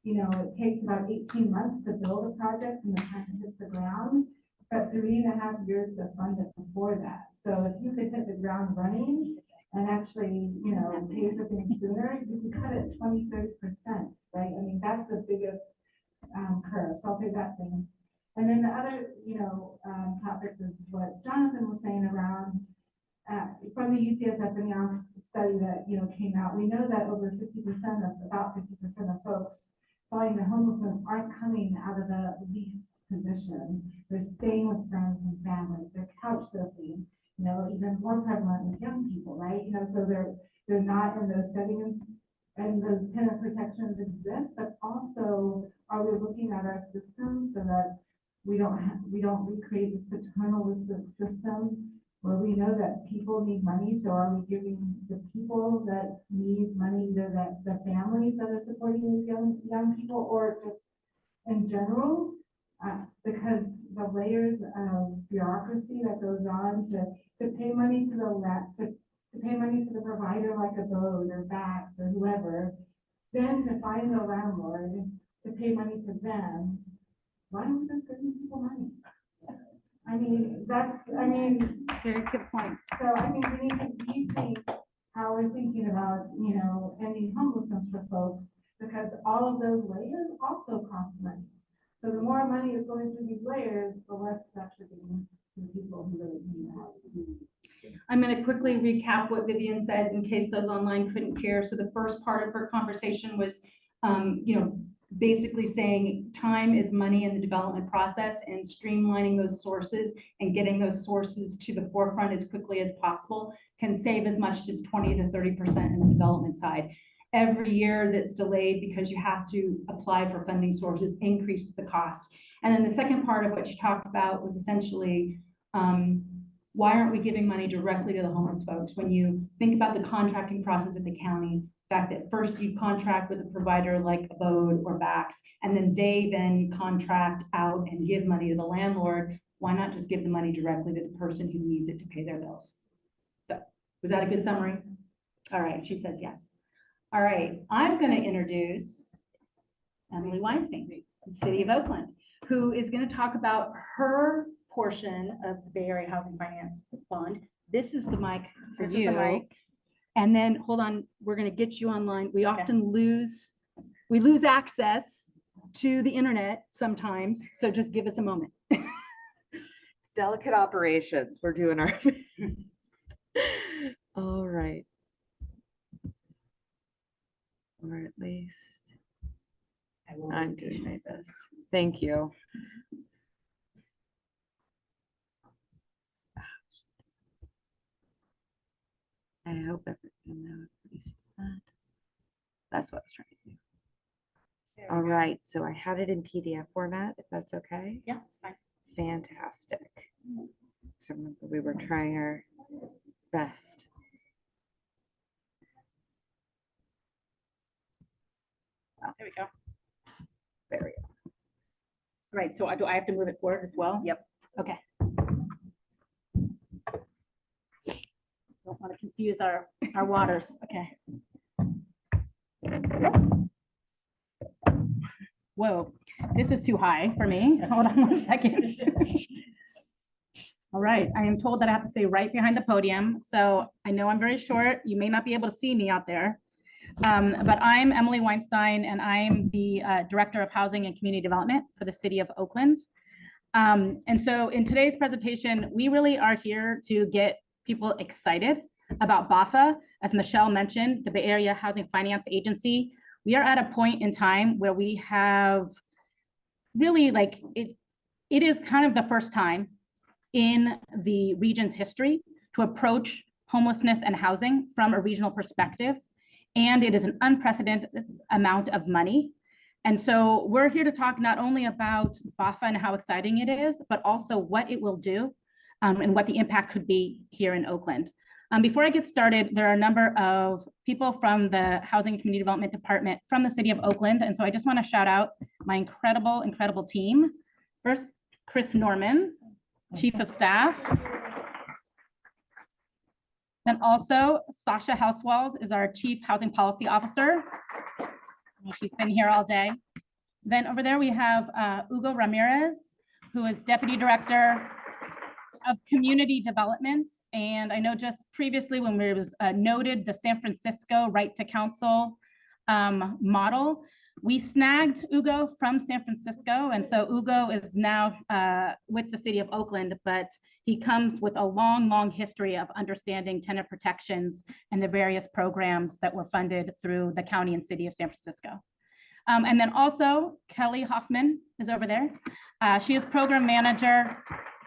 you know, it takes about 18 months to build a project from the time it hits the ground, but 3.5 years to fund it before that. So if you could hit the ground running and actually, you know, pay for things sooner, you can cut it 20-30%, right? I mean, that's the biggest curve. So I'll say that thing. And then the other, you know, topic is what Jonathan was saying around from the UCSF and study that, you know, came out. We know that over 50% of, about 50% of folks falling into homelessness aren't coming out of the lease position. They're staying with friends and families. They're couch surfing, you know, even more prevalent with young people, right? You know, so they're not in those settings and those tenant protections exist, but also are we looking at our system so that we don't recreate this paternalistic system where we know that people need money. So are we giving the people that need money, either that the families that are supporting these young people, or just in general, because the layers of bureaucracy that goes on to pay money to to pay money to the provider like a Bode or Bax or whoever, then to find the landlord to pay money to them. Why don't we just give people money? I mean, Very good point. so I think we need to rethink how we're thinking about, you know, ending homelessness for folks, because all of those layers also cost money. So the more money is going through these layers, the less it's actually getting to the people who really need the housing. I'm going to quickly recap what Vivian said in case those online couldn't hear. So the first part of her conversation was, you know, basically saying time is money in the development process, and streamlining those sources and getting those sources to the forefront as quickly as possible can save as much as 20 to 30% in the development side. Every year that's delayed because you have to apply for funding sources increases the cost. And then the second part of what she talked about was essentially, why aren't we giving money directly to the homeless folks? When you think about the contracting process at the county, the fact that first you contract with a provider like Abode or Bax, and then they then contract out and give money to the landlord, why not just give the money directly to the person who needs it to pay their bills? So, was that a good summary? All right, she says yes. All right, I'm going to introduce Emily Weinstein, the City of Oakland, who is going to talk about her portion of the Bay Area Housing Finance Fund. This is the mic for you. And then, hold on, we're going to get you online. We often lose access to the internet sometimes, so just give us a moment. It's delicate operations. We're doing our. All right. Or at least I'm doing my best. Thank you. I hope everyone sees that. That's what I was trying to do. All right, so I had it in PDF format, if that's okay. Yeah, it's fine. Fantastic. So remember, we were trying our best. There we go. There we go. Right, so do I have to move it forward as well? Yep. Okay. Don't want to confuse our waters. Okay. Whoa, this is too high for me. Hold on 1 second. All right, I am told that I have to stay right behind the podium. So I know I'm very short. You may not be able to see me out there. But I'm Emily Weinstein, and I'm the Director of Housing and Community Development for the City of Oakland. And so in today's presentation, we really are here to get people excited about BAFA. As Michelle mentioned, the Bay Area Housing Finance Agency, we are at a point in time where we have really it is kind of the first time in the region's history to approach homelessness and housing from a regional perspective. And it is an unprecedented amount of money. And so we're here to talk not only about BAFA and how exciting it is, but also what it will do and what the impact could be here in Oakland. Before I get started, there are a number of people from the Housing and Community Development Department from the city of Oakland. And so I just want to shout out my incredible team. First, Chris Norman, Chief of Staff. And also Sasha Housewalls is our Chief Housing Policy Officer. She's been here all day. Then over there we have Hugo Ramirez, who is Deputy Director of Community Development. And I know just previously when it was noted the San Francisco Right to Counsel model, we snagged Hugo from San Francisco. And so Hugo is now with the city of Oakland, but he comes with a long history of understanding tenant protections and the various programs that were funded through the county and city of San Francisco. And then also Kelly Hoffman is over there. She is program manager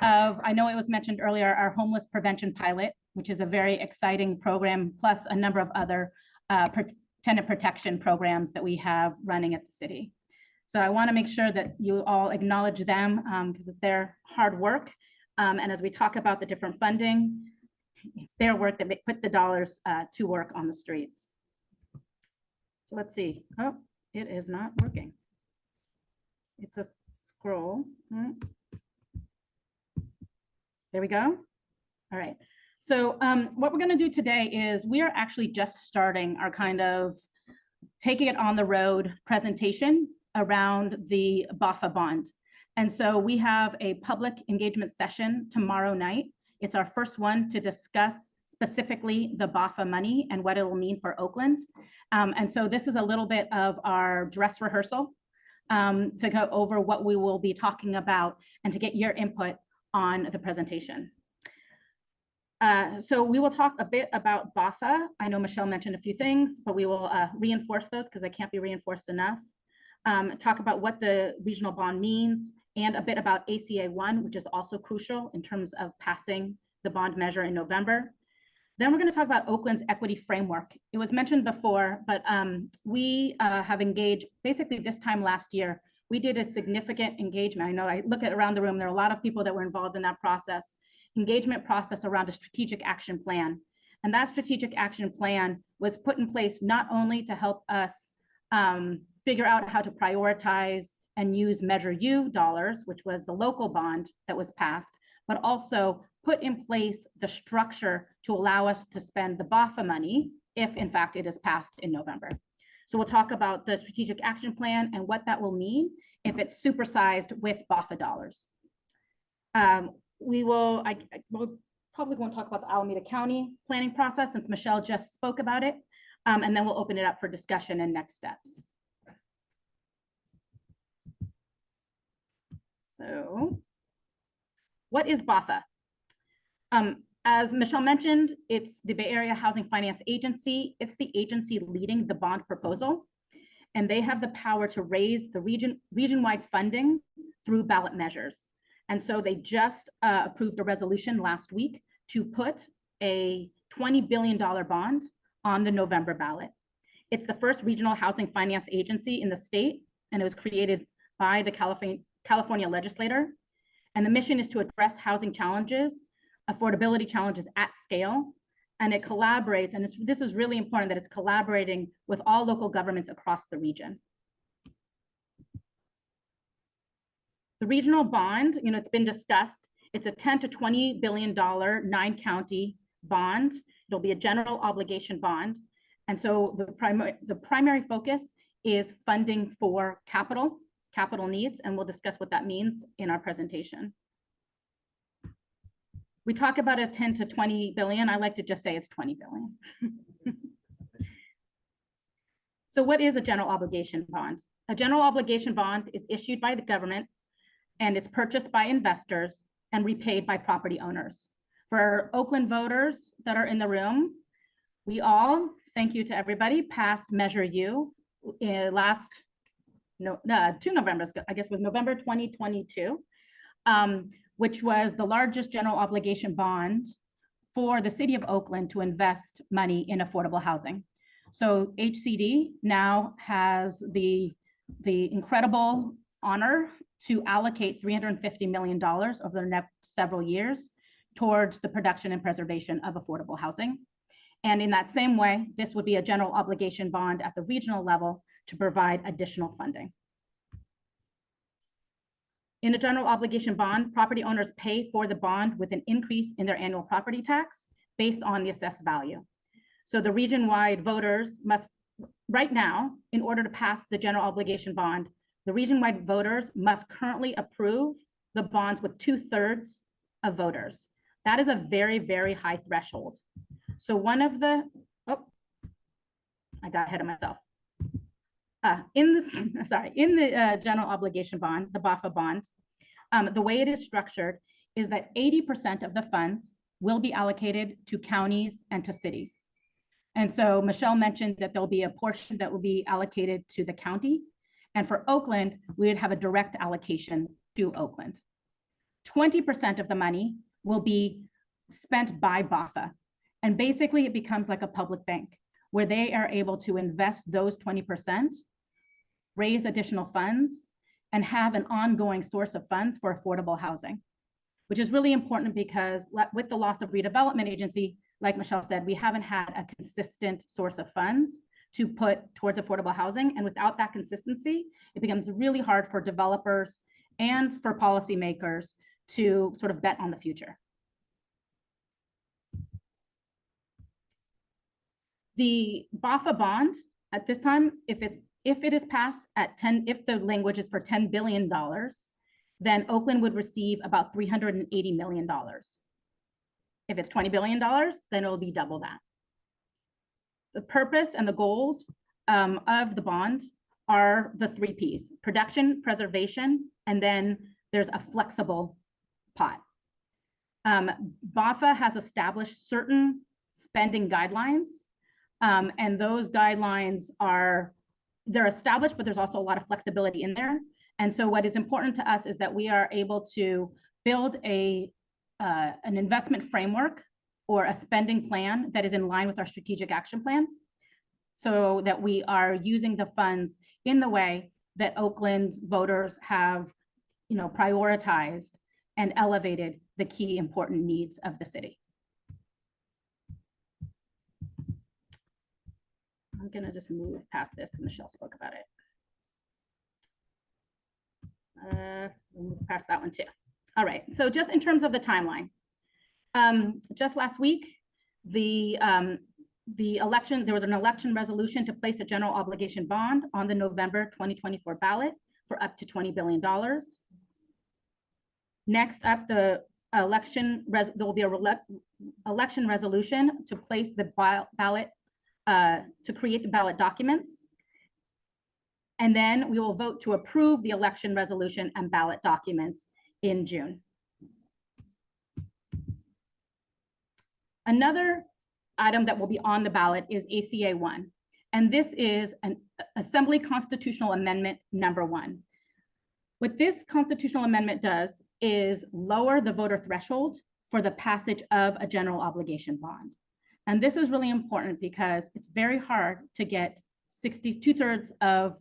of, I know it was mentioned earlier, our homeless prevention pilot, which is a very exciting program, plus a number of other tenant protection programs that we have running at the city. So I want to make sure that you all acknowledge them because it's their hard work. And as we talk about the different funding, it's their work that put the dollars to work on the streets. So let's see. Oh, it is not working. It's a scroll. There we go. All right. So what we're going to do today is we are actually just starting our kind of taking it on the road presentation around the BAFA bond. And so we have a public engagement session tomorrow night. It's our first one to discuss specifically the BAFA money and what it will mean for Oakland. And so this is a little bit of our dress rehearsal to go over what we will be talking about and to get your input on the presentation. So we will talk a bit about BAFA. I know Michelle mentioned a few things, but we will reinforce those because they can't be reinforced enough. Talk about what the regional bond means and a bit about ACA 1, which is also crucial in terms of passing the bond measure in November. Then we're going to talk about Oakland's equity framework. It was mentioned before, but we have engaged basically this time last year. We did a significant engagement. I know I look at around the room, there are a lot of people that were involved in that process. Engagement process around a strategic action plan. And that strategic action plan was put in place not only to help us figure out how to prioritize and use Measure U dollars, which was the local bond that was passed, but also put in place the structure to allow us to spend the BAFA money if in fact it is passed in November. So we'll talk about the strategic action plan and what that will mean if it's supersized with BAFA dollars. We'll probably won't talk about the Alameda County planning process since Michelle just spoke about it. And then we'll open it up for discussion and next steps. So what is BAFA? As Michelle mentioned, it's the Bay Area Housing Finance Agency. It's the agency leading the bond proposal, and they have the power to raise the region-wide funding through ballot measures. And so they just approved a resolution last week to put a $20 billion bond on the November ballot. It's the first regional housing finance agency in the state, and it was created by the California legislator. And the mission is to address housing challenges, affordability challenges at scale, and it collaborates, and this is really important that it's collaborating with all local governments across the region. The regional bond, it's been discussed. It's a $10 to $20 billion 9-county bond. It'll be a general obligation bond. And so the primary focus is funding for capital needs, and we'll discuss what that means in our presentation. We talk about it as 10 to 20 billion. I like to just say it's 20 billion. So what is a general obligation bond? A general obligation bond is issued by the government and it's purchased by investors and repaid by property owners For Oakland voters that are in the room, we all, thank you to everybody, passed Measure U two Novembers ago, I guess was November 2022, which was the largest general obligation bond for the city of Oakland to invest money in affordable housing. So HCD now has the incredible honor to allocate $350 million over the next several years towards the production and preservation of affordable housing. And in that same way, this would be a general obligation bond at the regional level to provide additional funding. In a general obligation bond, property owners pay for the bond with an increase in their annual property tax based on the assessed value. So the region-wide voters must, right now, in order to pass the general obligation bond, the region-wide voters must currently approve the bonds with 2/3 of voters. That is a very, very high threshold. So one of the, I got ahead of myself. In the general obligation bond, the BAFA bond, the way it is structured is that 80% of the funds will be allocated to counties and to cities. And so Michelle mentioned that there'll be a portion that will be allocated to the county. And for Oakland, we would have a direct allocation to Oakland. 20% of the money will be spent by BAFA. And basically it becomes like a public bank where they are able to invest those 20%, raise additional funds, and have an ongoing source of funds for affordable housing, which is really important because with the loss of redevelopment agency, like Michelle said, we haven't had a consistent source of funds to put towards affordable housing. And without that consistency, it becomes really hard for developers and for policymakers to sort of bet on the future. The BAFA bond at this time, if it is passed at if the language is for $10 billion, then Oakland would receive about $380 million. If it's $20 billion, then it'll be double that. The purpose and the goals of the bond are the 3 Ps: production, preservation, and then there's a flexible pot. BAFA has established certain spending guidelines, and those guidelines they're established, but there's also a lot of flexibility in there. And so what is important to us is that we are able to build an investment framework or a spending plan that is in line with our strategic action plan, so that we are using the funds in the way that Oakland's voters have, prioritized and elevated the key important needs of the city. I'm gonna just move past this. Michelle spoke about it. We'll move past that one too. All right, so just in terms of the timeline, just last week, the election, there was an election resolution to place a general obligation bond on the November 2024 ballot for up to $20 billion. Next up, there will be a election resolution to place the ballot, to create the ballot documents. And then we will vote to approve the election resolution and ballot documents in June. Another item that will be on the ballot is ACA 1. And this is an Assembly Constitutional Amendment number 1. What this constitutional amendment does is lower the voter threshold for the passage of a general obligation bond. And this is really important because it's very hard to get 2/3 of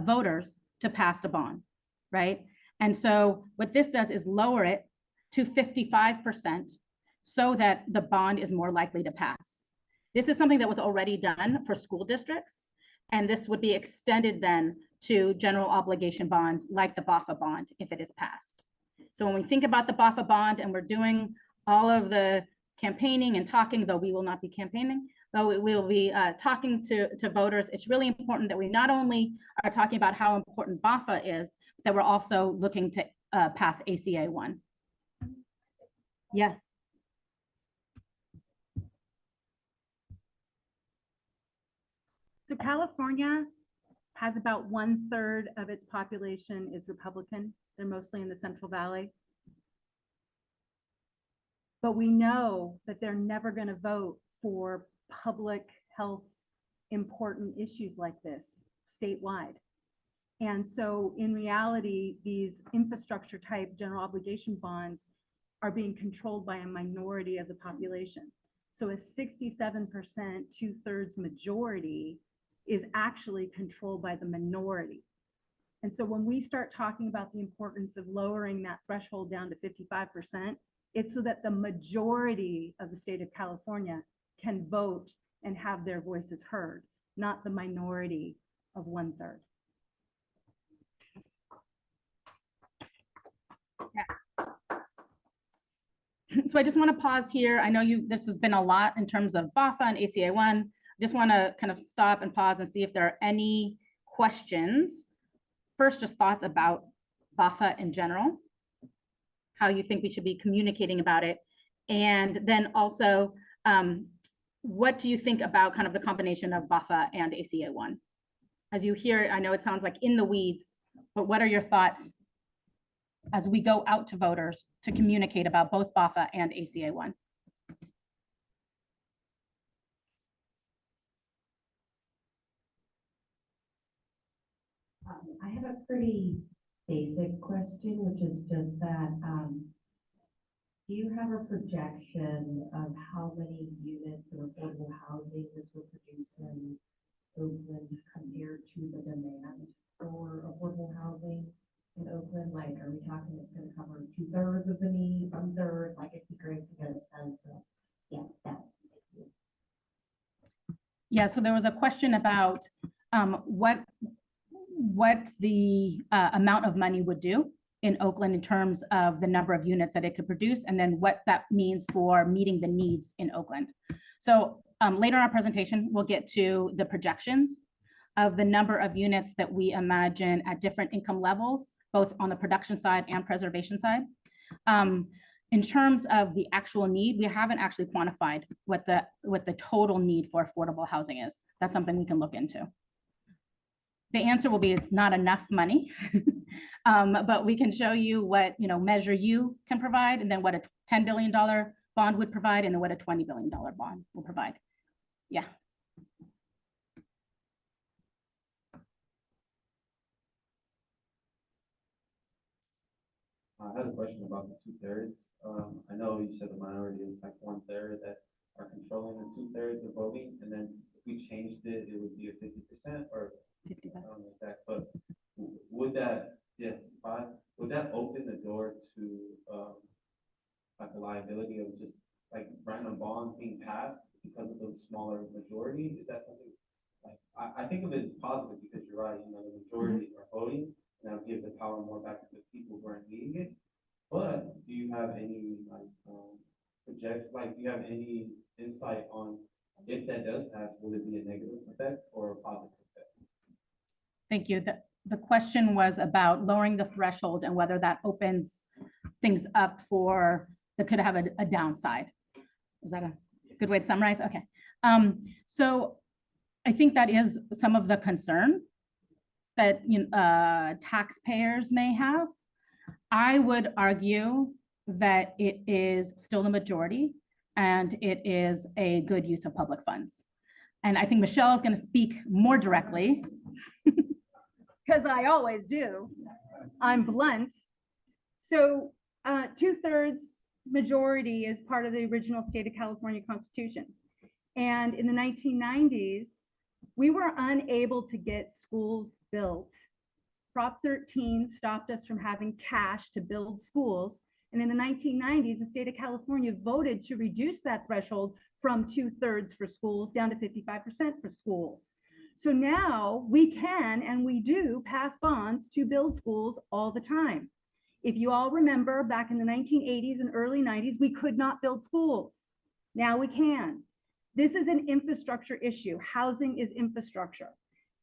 voters to pass a bond, right? And so what this does is lower it to 55% so that the bond is more likely to pass. This is something that was already done for school districts, and this would be extended then to general obligation bonds like the BAFA bond if it is passed. So when we think about the BAFA bond and we're doing all of the campaigning and talking, though we will not be campaigning, though we will be talking to voters, it's really important that we not only are talking about how important BAFA is, but that we're also looking to pass ACA 1. Yeah. So California has about 1/3 of its population is Republican. They're mostly in the Central Valley. But we know that they're never going to vote for public health important issues like this statewide. And so in reality, these infrastructure type general obligation bonds are being controlled by a minority of the population. So a 67%, 2/3 majority is actually controlled by the minority. And so when we start talking about the importance of lowering that threshold down to 55%, it's so that the majority of the state of California can vote and have their voices heard, not the minority of 1/3. So I just want to pause here. I know this has been a lot in terms of BAFA and ACA1. Just want to kind of stop and pause and see if there are any questions. First, just thoughts about BAFA in general, how you think we should be communicating about it. And then also, what do you think about kind of the combination of BAFA and ACA1? As you hear, I know it sounds like in the weeds, but what are your thoughts as we go out to voters to communicate about both BAFA and ACA1? I have a pretty basic question, which is just that, do you have a projection of how many units of affordable housing this will produce in Oakland compared to the demand for affordable housing in Oakland? Like, are we talking it's going to cover 2/3 of the need, 1/3? Like, it'd be great to get a sense of, yeah, that. Yeah, so there was a question about what the amount of money would do in Oakland in terms of the number of units that it could produce, and then what that means for meeting the needs in Oakland. So later in our presentation, we'll get to the projections of the number of units that we imagine at different income levels, both on the production side and preservation side. In terms of the actual need, we haven't actually quantified what the total need for affordable housing is. That's something we can look into. The answer will be it's not enough money, but we can show you what Measure U can provide, and then what a $10 billion bond would provide, and then what a $20 billion bond will provide. Yeah. I had a question about the 2/3. I know you said the minority is like 1/3 that are controlling the 2/3 of voting, and then if we changed it, it would be a 50% or 55. I don't know exact, but would that, yeah, 5, would that open the door to like a liability of just like random bonds being passed because of the smaller majority? Is that something like I think of it as positive because you're right, the majority are voting, and that'll give the power more back to the people who are needing it. But do you have any do you have any insight on if that does pass, will it be a negative effect or a positive effect? Thank you. The question was about lowering the threshold and whether that opens things up for that could have a downside. Is that a good way to summarize? Okay. So I think that is some of the concern that taxpayers may have. I would argue that it is still the majority and it is a good use of public funds. And I think Michelle is going to speak more directly. Because I always do. I'm blunt. So 2/3 majority is part of the original state of California Constitution. And in the 1990s, we were unable to get schools built. Prop 13 stopped us from having cash to build schools. And in the 1990s, the state of California voted to reduce that threshold from 2/3 for schools down to 55% for schools. So now we can, and we do, pass bonds to build schools all the time. If you all remember, back in the 1980s and early 90s, we could not build schools. Now we can. This is an infrastructure issue. Housing is infrastructure.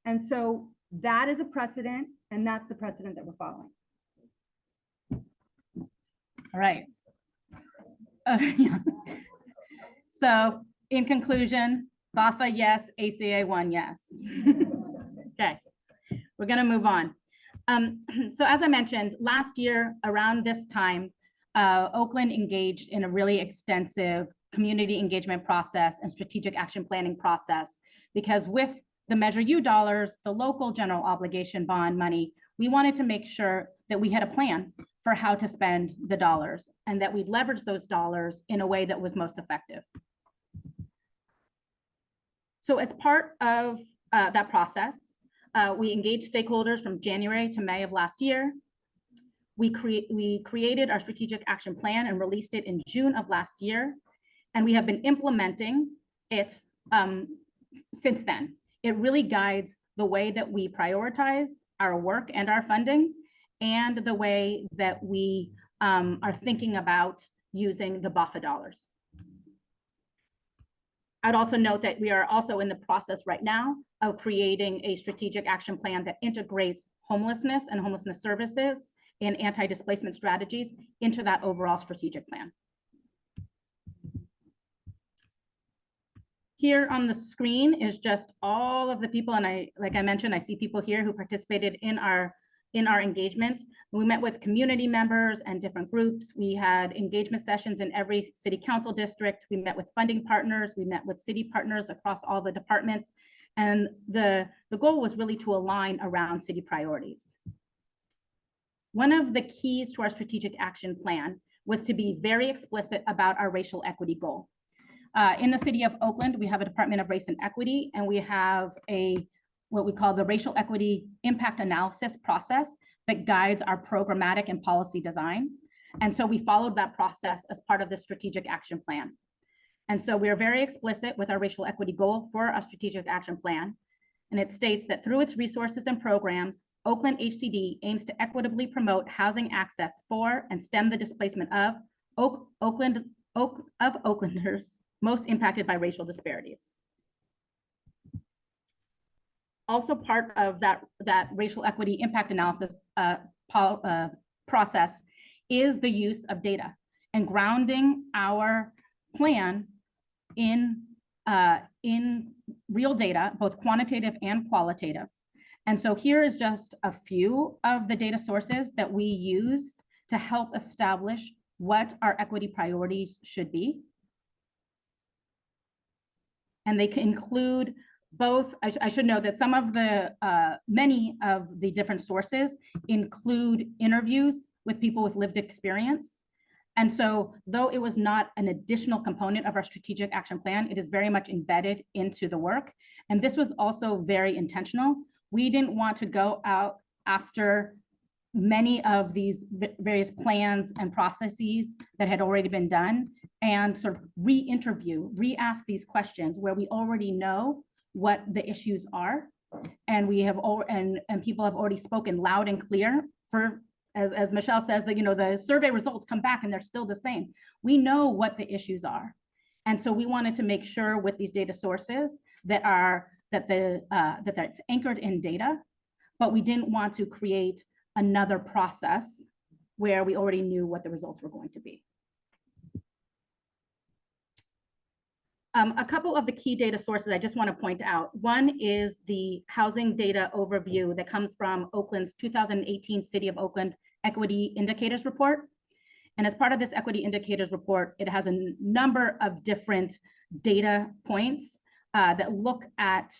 And so that is a precedent, and that's the precedent that we're following. All right. Yeah. So in conclusion, BAFA, yes. ACA1, yes. Okay, we're going to move on. So as I mentioned, last year around this time, Oakland engaged in a really extensive community engagement process and strategic action planning process, because with the Measure U dollars, the local general obligation bond money, we wanted to make sure that we had a plan for how to spend the dollars and that we'd leverage those dollars in a way that was most effective. So as part of that process, we engaged stakeholders from January to May of last year. We created our strategic action plan and released it in June of last year. And we have been implementing it since then. It really guides the way that we prioritize our work and our funding, and the way that we are thinking about using the BAFA dollars. I'd also note that we are also in the process right now of creating a strategic action plan that integrates homelessness and homelessness services and anti-displacement strategies into that overall strategic plan. Here on the screen is just all of the people, and like I mentioned, I see people here who participated in our engagement. We met with community members and different groups. We had engagement sessions in every city council district. We met with funding partners. We met with city partners across all the departments. And the goal was really to align around city priorities. One of the keys to our strategic action plan was to be very explicit about our racial equity goal. In the city of Oakland, we have a Department of Race and Equity, and we have what we call the racial equity impact analysis process that guides our programmatic and policy design. And so we followed that process as part of the strategic action plan. And so we are very explicit with our racial equity goal for our strategic action plan. And it states that through its resources and programs, Oakland HCD aims to equitably promote housing access for and stem the displacement of Oaklanders most impacted by racial disparities. Also part of that racial equity impact analysis process is the use of data and grounding our plan in real data, both quantitative and qualitative. And so here is just a few of the data sources that we used to help establish what our equity priorities should be. And they can include both, I should note that some of the, many of the different sources include interviews with people with lived experience. And so though it was not an additional component of our strategic action plan, it is very much embedded into the work. And this was also very intentional. We didn't want to go out after many of these various plans and processes that had already been done and sort of re-interview, re-ask these questions where we already know what the issues are. And we have and people have already spoken loud and clear for, as Michelle says, that, you know, the survey results come back and they're still the same. We know what the issues are. And so we wanted to make sure with these data sources that that's anchored in data, but we didn't want to create another process where we already knew what the results were going to be. A couple of the key data sources I just want to point out. One is the housing data overview that comes from Oakland's 2018 City of Oakland Equity Indicators Report. And as part of this Equity Indicators Report, it has a number of different data points that look at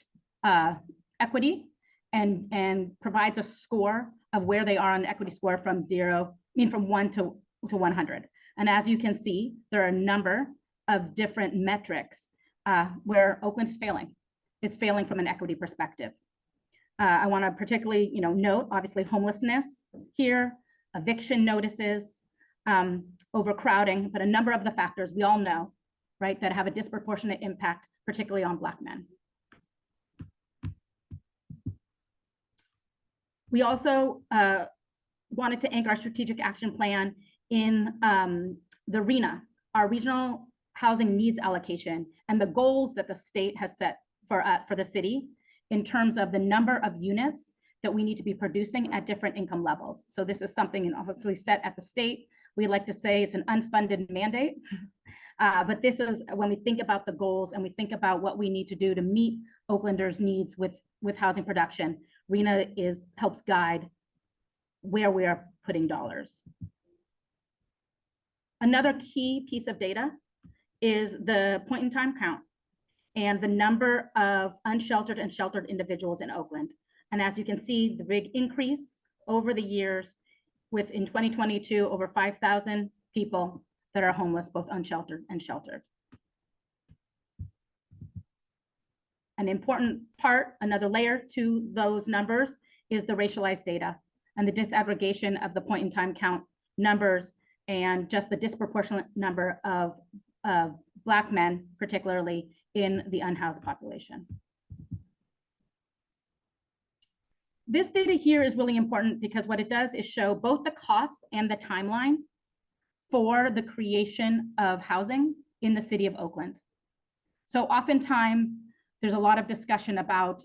equity and provides a score of where they are on the equity score from from 1 to 100. And as you can see, there are a number of different metrics where Oakland is failing from an equity perspective. I want to particularly, note, obviously, homelessness here, eviction notices, overcrowding, but a number of the factors we all know, right, that have a disproportionate impact, particularly on Black men. We also wanted to anchor our strategic action plan in the RHNA, our Regional Housing Needs Allocation, and the goals that the state has set for the city in terms of the number of units that we need to be producing at different income levels. So this is something obviously set at the state. We like to say it's an unfunded mandate, but this is when we think about the goals and we think about what we need to do to meet Oaklanders' needs with housing production. RHNA helps guide where we are putting dollars. Another key piece of data is the point in time count and the number of unsheltered and sheltered individuals in Oakland. And as you can see, the big increase over the years with in 2022, over 5,000 people that are homeless, both unsheltered and sheltered. An important part, another layer to those numbers is the racialized data and the disaggregation of the point in time count numbers and just the disproportionate number of Black men, particularly in the unhoused population. This data here is really important because what it does is show both the costs and the timeline for the creation of housing in the city of Oakland. So oftentimes there's a lot of discussion about,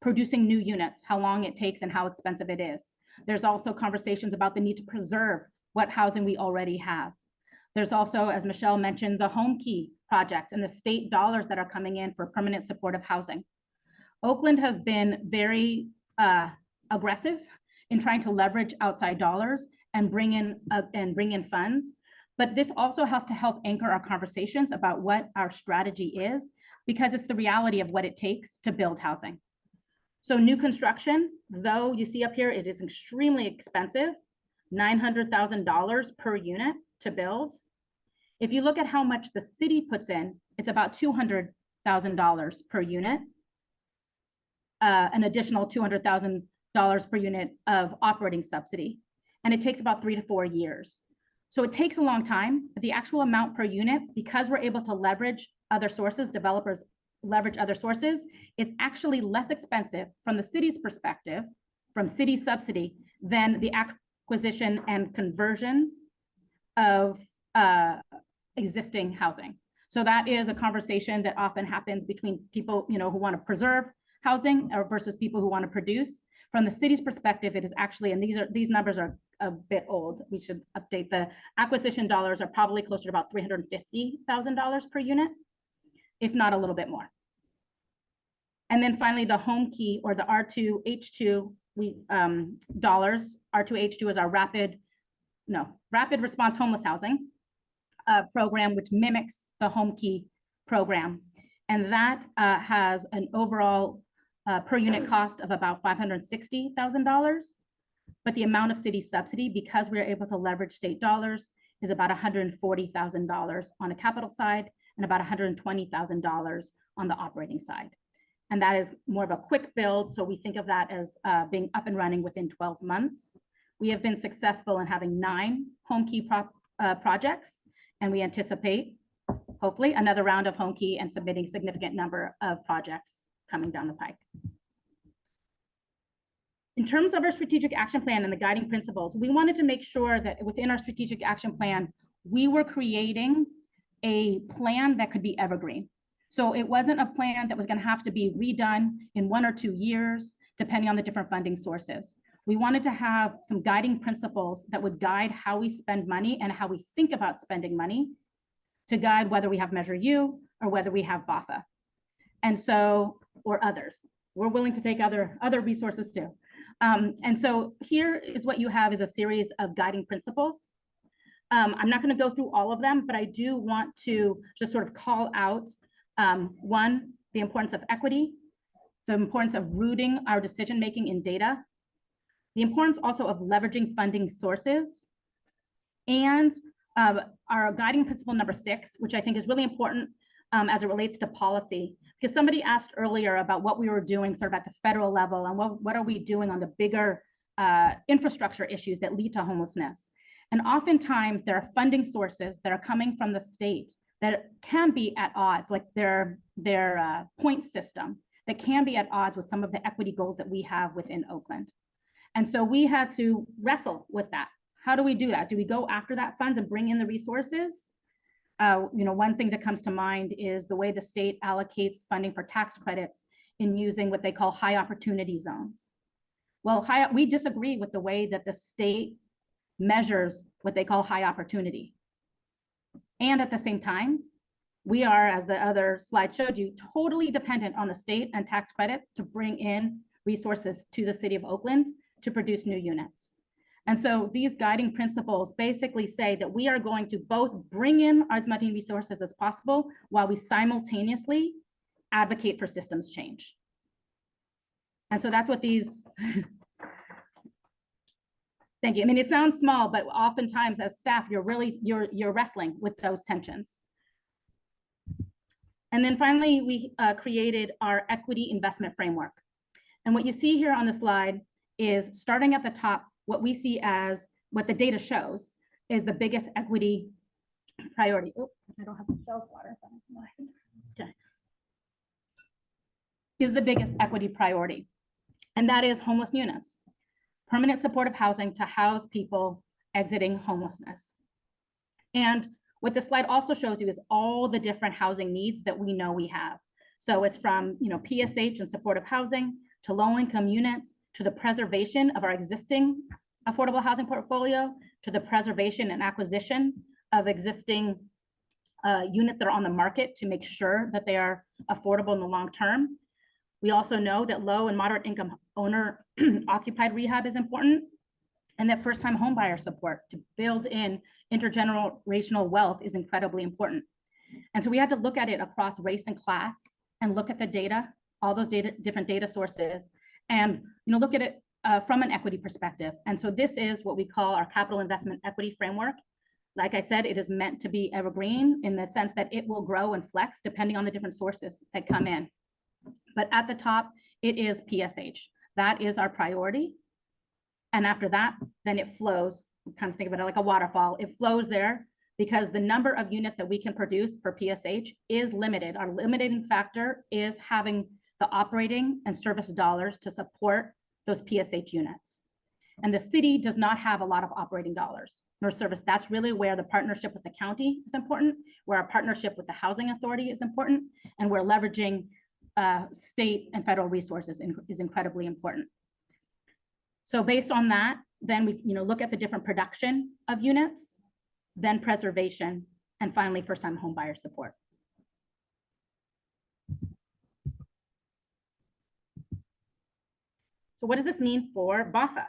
producing new units, how long it takes and how expensive it is. There's also conversations about the need to preserve what housing we already have. There's also, as Michelle mentioned, the Home Key project and the state dollars that are coming in for permanent supportive housing. Oakland has been very aggressive in trying to leverage outside dollars and bring in funds. But this also has to help anchor our conversations about what our strategy is, because it's the reality of what it takes to build housing. So new construction, though you see up here, it is extremely expensive, $900,000 per unit to build. If you look at how much the city puts in, it's about $200,000 per unit, an additional $200,000 per unit of operating subsidy. And it takes about 3 to 4 years. So it takes a long time, but the actual amount per unit, because we're able to leverage other sources, developers leverage other sources, it's actually less expensive from the city's perspective, from city subsidy, than the acquisition and conversion of existing housing. So that is a conversation that often happens between people, who want to preserve housing or versus people who want to produce. From the city's perspective, it is actually, and these numbers are a bit old. We should update. The acquisition dollars are probably closer to about $350,000 per unit, if not a little bit more. And then finally, the Home Key or the R2H2 dollars. R2H2 is our rapid response homeless housing program, which mimics the Home Key program. And that has an overall per unit cost of about $560,000. But the amount of city subsidy, because we're able to leverage state dollars, is about $140,000 on a capital side and about $120,000 on the operating side. And that is more of a quick build. So we think of that as being up and running within 12 months. We have been successful in having 9 Home Key projects, and we anticipate, hopefully, another round of Home Key and submitting significant number of projects coming down the pike. In terms of our strategic action plan and the guiding principles, we wanted to make sure that within our strategic action plan, we were creating a plan that could be evergreen. So it wasn't a plan that was going to have to be redone in 1 or 2 years, depending on the different funding sources. We wanted to have some guiding principles that would guide how we spend money and how we think about spending money to guide whether we have Measure U or whether we have BAFA. And so, or others. We're willing to take other resources too. And so here is what you have is a series of guiding principles. I'm not going to go through all of them, but I do want to just sort of call out, one, the importance of equity, the importance of rooting our decision-making in data, the importance also of leveraging funding sources, and our guiding principle number 6, which I think is really important as it relates to policy. Because somebody asked earlier about what we were doing sort of at the federal level and what are we doing on the bigger infrastructure issues that lead to homelessness. And oftentimes there are funding sources that are coming from the state that can be at odds, like their point system, that can be at odds with some of the equity goals that we have within Oakland. And so we had to wrestle with that. How do we do that? Do we go after that funds and bring in the resources? One thing that comes to mind is the way the state allocates funding for tax credits in using what they call high opportunity zones. Well, we disagree with the way that the state measures what they call high opportunity. And at the same time, we are, as the other slide showed you, totally dependent on the state and tax credits to bring in resources to the city of Oakland to produce new units. And so these guiding principles basically say that we are going to both bring in as many resources as possible while we simultaneously advocate for systems change. And so that's what these, thank you. I mean, it sounds small, but oftentimes as staff, you're wrestling with those tensions. And then finally, we created our equity investment framework. And what you see here on the slide is starting at the top, what we see as what the data shows is the biggest equity priority. Oh, I don't have Michelle's water. Okay. Is the biggest equity priority. And that is homeless units, permanent supportive housing to house people exiting homelessness. And what this slide also shows you is all the different housing needs that we know we have. So it's from, PSH and supportive housing to low-income units, to the preservation of our existing affordable housing portfolio, to the preservation and acquisition of existing units that are on the market to make sure that they are affordable in the long term. We also know that low and moderate income owner occupied rehab is important, and that first-time homebuyer support to build in intergenerational wealth is incredibly important. And so we had to look at it across race and class and look at the data, all those different data sources, and look at it from an equity perspective. And so this is what we call our capital investment equity framework. Like I said, it is meant to be evergreen in the sense that it will grow and flex depending on the different sources that come in. But at the top, it is PSH. That is our priority. And after that, then it flows, kind of think of it like a waterfall. It flows there because the number of units that we can produce for PSH is limited. Our limiting factor is having the operating and service dollars to support those PSH units. And the city does not have a lot of operating dollars nor service. That's really where the partnership with the county is important, where our partnership with the housing authority is important, and where leveraging state and federal resources is incredibly important. So based on that, then we look at the different production of units, then preservation, and finally first-time home buyer support. So what does this mean for BAFA?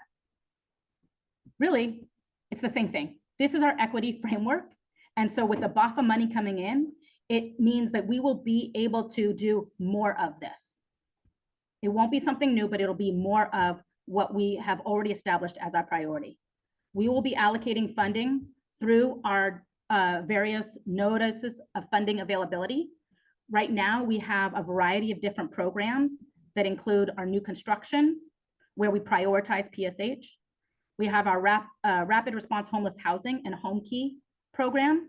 Really, it's the same thing. This is our equity framework. And so with the BAFA money coming in, it means that we will be able to do more of this. It won't be something new, but it'll be more of what we have already established as our priority. We will be allocating funding through our various notices of funding availability. Right now, we have a variety of different programs that include our new construction, where we prioritize PSH. We have our rapid response homeless housing and home key program,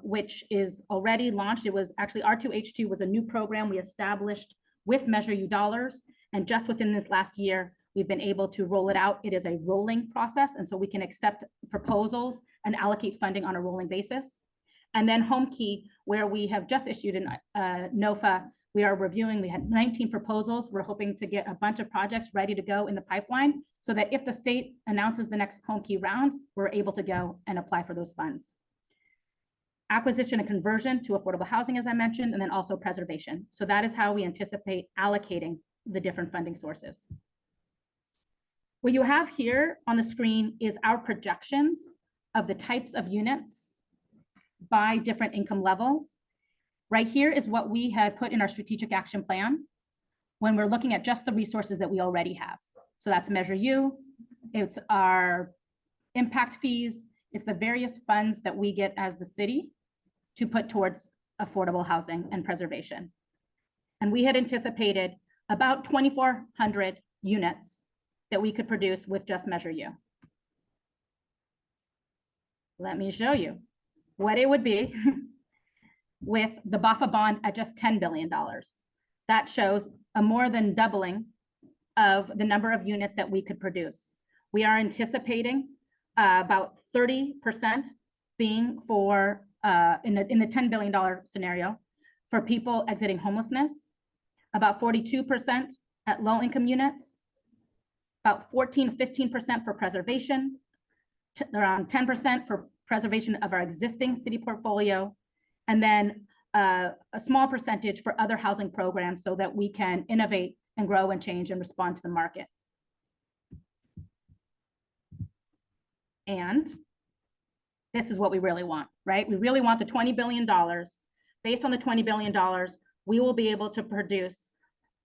which is already launched. It was actually R2H2 was a new program we established with Measure U dollars. And just within this last year, we've been able to roll it out. It is a rolling process. And so we can accept proposals and allocate funding on a rolling basis. And then Home Key, where we have just issued an NOFA, we are reviewing, we had 19 proposals. We're hoping to get a bunch of projects ready to go in the pipeline so that if the state announces the next Home Key round, we're able to go and apply for those funds. Acquisition and conversion to affordable housing, as I mentioned, and then also preservation. So that is how we anticipate allocating the different funding sources. What you have here on the screen is our projections of the types of units by different income levels. Right here is what we had put in our strategic action plan when we're looking at just the resources that we already have. So that's Measure U, it's our impact fees, it's the various funds that we get as the city to put towards affordable housing and preservation. And we had anticipated about 2,400 units that we could produce with just Measure U. Let me show you what it would be with the BAFA bond at just $10 billion. That shows a more than doubling of the number of units that we could produce. We are anticipating about 30% being for, in the $10 billion scenario, for people exiting homelessness, about 42% at low income units, about 14, 15% for preservation, around 10% for preservation of our existing city portfolio, and then a small percentage for other housing programs so that we can innovate and grow and change and respond to the market. And this is what we really want, right? We really want the $20 billion. Based on the $20 billion, we will be able to produce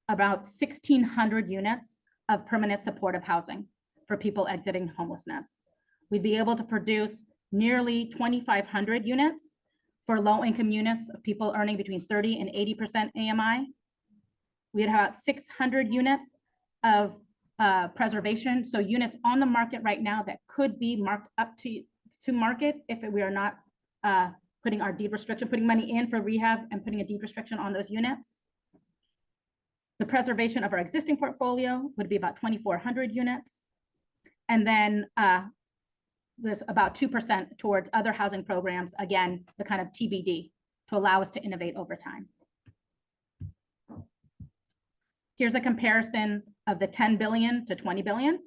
about 1,600 units of permanent supportive housing for people exiting homelessness. We'd be able to produce nearly 2,500 units for low-income units of people earning between 30 and 80% AMI. We'd have about 600 units of preservation, so units on the market right now that could be marked up to market if we are not putting our deed restriction, putting money in for rehab and putting a deed restriction on those units. The preservation of our existing portfolio would be about 2,400 units. And then there's about 2% towards other housing programs, again, the kind of TBD to allow us to innovate over time. Here's a comparison of the 10 billion to 20 billion.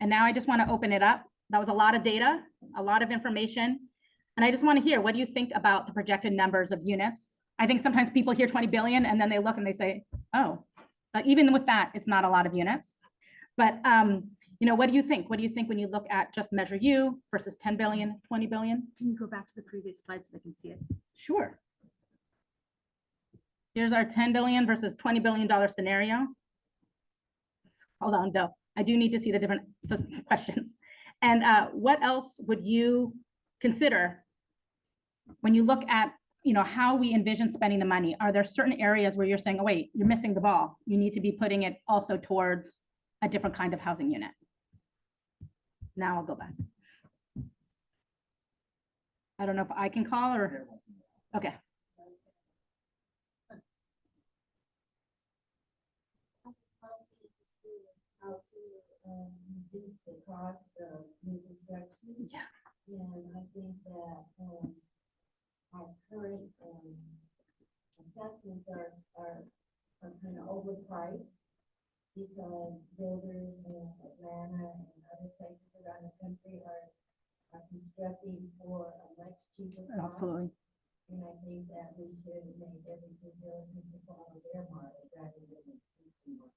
And now I just want to open it up. That was a lot of data, a lot of information. And I just want to hear, what do you think about the projected numbers of units? I think sometimes people hear 20 billion and then they look and they say, oh, even with that, it's not a lot of units. But you know, what do you think? What do you think when you look at just Measure U versus 10 billion, 20 billion? Can you go back to the previous slide so they can see it? Sure. Here's our 10 billion versus $20 billion scenario. Hold on, though. I do need to see the different questions. And what else would you consider when you look at, you know, how we envision spending the money? Are there certain areas where you're saying, oh, wait, you're missing the ball. You need to be putting it also towards a different kind of housing unit. Now I'll go back. I don't know if I can call or, okay. Reduce the cost of new construction. Yeah. And I think that, our current, assessments are kind of overpriced because builders in Atlanta and other places around the country are constructing for a much cheaper cost. Absolutely. And I think that we should make every due diligence to follow their model rather than the existing one.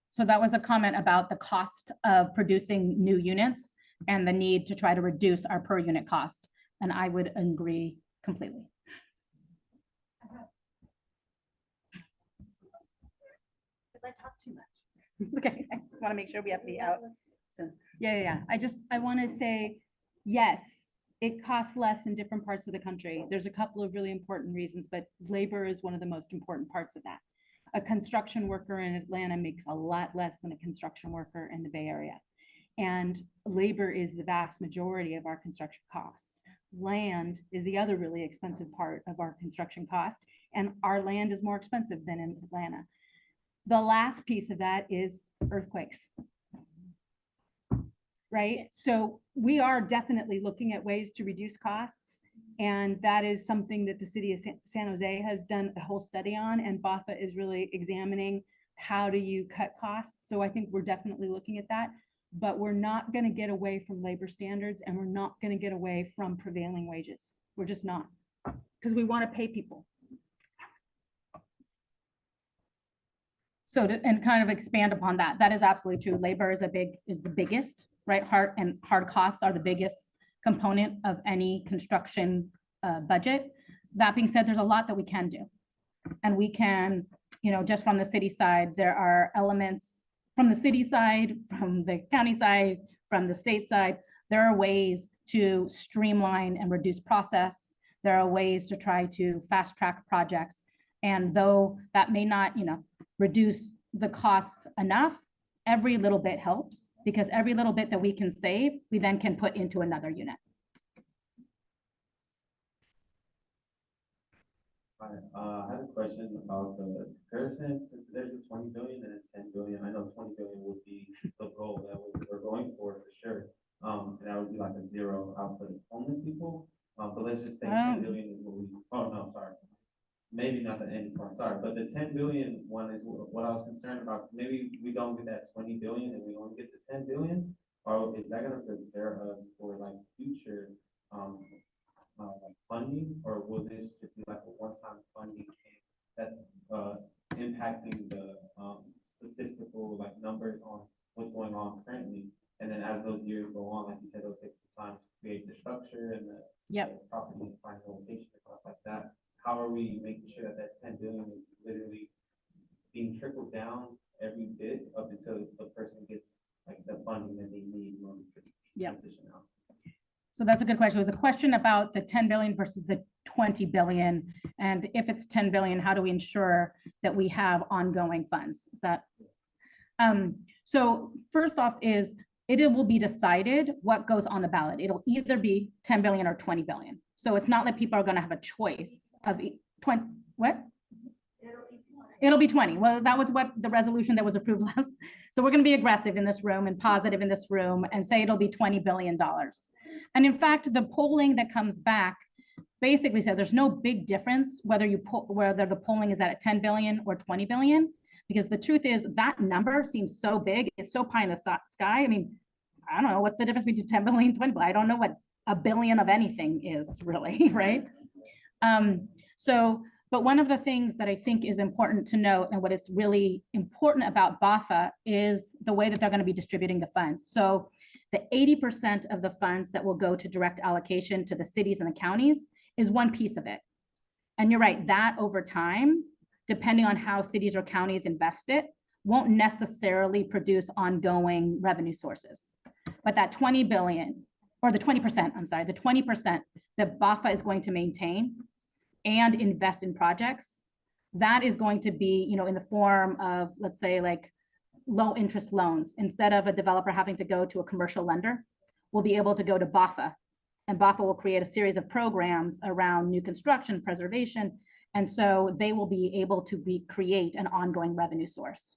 So that was a comment about the cost of producing new units and the need to try to reduce our per unit cost. And I would agree completely. Because I talk too much. Okay, I just want to make sure we have to be out soon. Yeah. I want to say, yes, it costs less in different parts of the country. There's a couple of really important reasons, but labor is one of the most important parts of that. A construction worker in Atlanta makes a lot less than a construction worker in the Bay Area. And labor is the vast majority of our construction costs. Land is the other really expensive part of our construction cost, and our land is more expensive than in Atlanta. The last piece of that is earthquakes. Right? So we are definitely looking at ways to reduce costs. And that is something that the city of San Jose has done a whole study on, and BAFA is really examining how do you cut costs. So I think we're definitely looking at that, but we're not going to get away from labor standards, and we're not going to get away from prevailing wages. We're just not, because we want to pay people. So to, and kind of expand upon that, that is absolutely true. Labor is the biggest, right? Hard costs are the biggest component of any construction budget. That being said, there's a lot that we can do. And we can, you know, just from the city side, there are elements from the city side, from the county side, from the state side. There are ways to streamline and reduce process. There are ways to try to fast track projects. And though that may not, you know, reduce the costs enough, every little bit helps, because every little bit that we can save, we then can put into another unit. I had a question about the comparison, since there's a 20 billion and a 10 billion. I know 20 billion would be the goal that we're going for sure. And that would be like a zero output of homeless people. But let's just say 10 billion is what we, oh no, sorry. Maybe not the end part, sorry, but the 10 billion one is what I was concerned about. Maybe we don't get that 20 billion and we only get the 10 billion, or is that gonna prepare us for like future like funding, or will this just be like a one-time funding that's impact numbers on what's going on currently. And then as those years go on, like you said, it'll take some time to create the structure and the property and find the location and stuff like that. How are we making sure that that 10 billion is literally being trickled down every bit up until the person gets like the funding that they need in order to transition out? So that's a good question. It was a question about the 10 billion versus the 20 billion. And if it's 10 billion, how do we ensure that we have ongoing funds? Is that? So first off is it will be decided what goes on the ballot. It'll either be 10 billion or 20 billion. So it's not that people are going to have a choice of 20, what? It'll be 20. Well, that was what the resolution that was approved last. So we're going to be aggressive in this room and positive in this room and say it'll be $20 billion. And in fact, the polling that comes back basically said there's no big difference whether whether the polling is at 10 billion or 20 billion, because the truth is that number seems so big. It's so pie in the sky. I mean, I don't know what's the difference between 10 billion and 20 billion. I don't know what a billion of anything is really, right? But one of the things that I think is important to note and what is really important about BAFA is the way that they're going to be distributing the funds. So the 80% of the funds that will go to direct allocation to the cities and the counties is one piece of it. And you're right, that over time, depending on how cities or counties invest it, won't necessarily produce ongoing revenue sources. But that 20 billion, or the 20%, I'm sorry, the 20% that BAFA is going to maintain and invest in projects, that is going to be, in the form of, let's say, like low interest loans. Instead of a developer having to go to a commercial lender, we'll be able to go to BAFA, and BAFA will create a series of programs around new construction, preservation, and so they will be able to create an ongoing revenue source.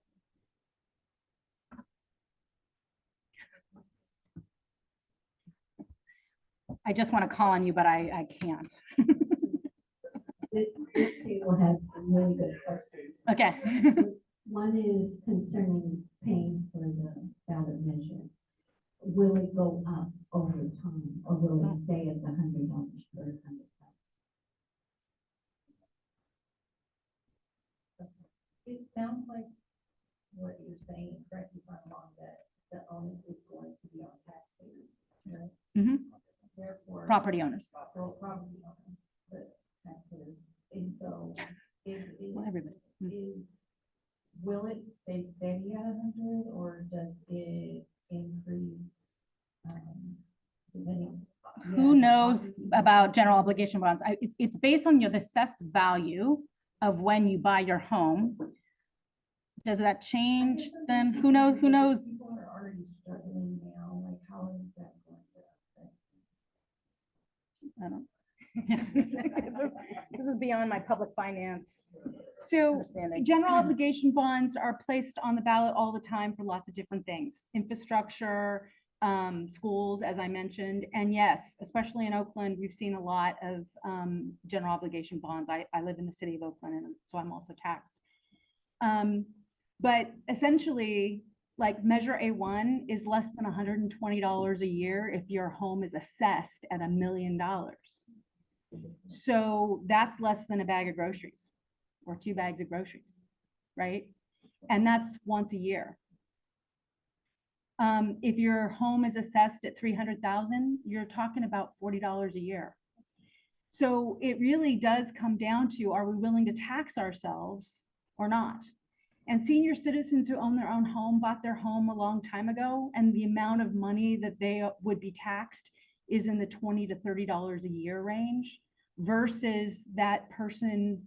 I just want to call on you, but I can't. This table has some really good questions. Okay. One is concerning paying for the ballot measure. Will it go up over time, or will it stay at the $100 per 100,000? It sounds like what you're saying, correct me if I'm wrong, that the onus is going to be on taxpayers, right? Mhm. Therefore. Property owners. Property owners, but taxpayers. And so Well, everybody. will it stay steady at 100, or does it increase? Depending. Who knows about general obligation bonds? It's based on the assessed value of when you buy your home. Does that change then? Who knows? People are already struggling now, like how is that going to affect? I don't. This is beyond my public finance So understanding. general obligation bonds are placed on the ballot all the time for lots of different things, infrastructure, schools, as I mentioned. And yes, especially in Oakland, we've seen a lot of general obligation bonds. I live in the city of Oakland, and so I'm also taxed. But essentially, like Measure A1 is less than $120 a year if your home is assessed at $1 million. So that's less than a bag of groceries or 2 bags of groceries, right? And that's once a year. If your home is assessed at 300,000, you're talking about $40 a year. So it really does come down to, are we willing to tax ourselves or not? And senior citizens who own their own home bought their home a long time ago, and the amount of money that they would be taxed is in the $20 to $30 a year range, versus that person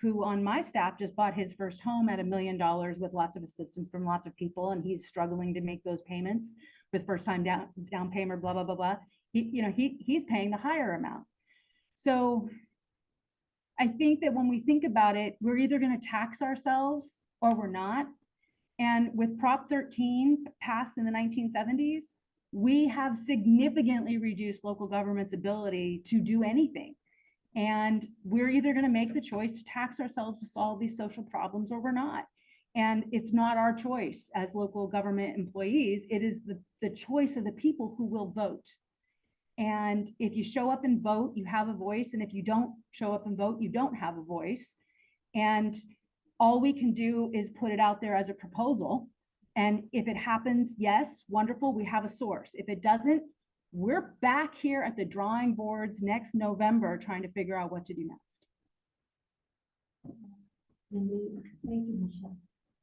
who on my staff just bought his first home at $1 million with lots of assistance from lots of people, and he's struggling to make those payments with first time down payment, blah, blah, blah, blah. He's paying the higher amount. So I think that when we think about it, we're either going to tax ourselves or we're not. And with Prop 13 passed in the 1970s, we have significantly reduced local government's ability to do anything. And we're either going to make the choice to tax ourselves to solve these social problems, or we're not. And it's not our choice as local government employees. It is the choice of the people who will vote. And if you show up and vote, you have a voice. And if you don't show up and vote, you don't have a voice. And all we can do is put it out there as a proposal And if it happens, yes, wonderful, we have a source. If it doesn't, we're back here at the drawing boards next November trying to figure out what to do next. And thank you, Michelle.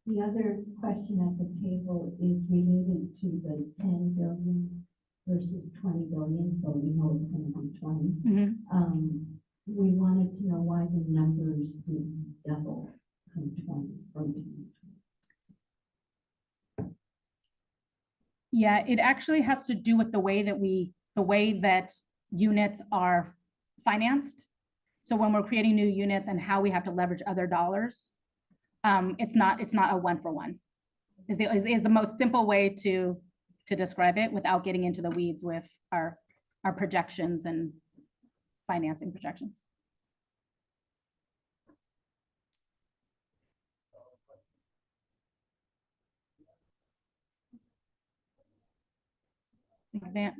The other question at the table is related to the 10 billion versus 20 billion, so we know it's gonna be 20. We wanted to know why the numbers didn't double from 10 to 20. Yeah, it actually has to do with the way that units are financed. So when we're creating new units and how we have to leverage other dollars, it's not a one-for-one. Is the most simple way to describe it without getting into the weeds with our projections and financing projections. Van-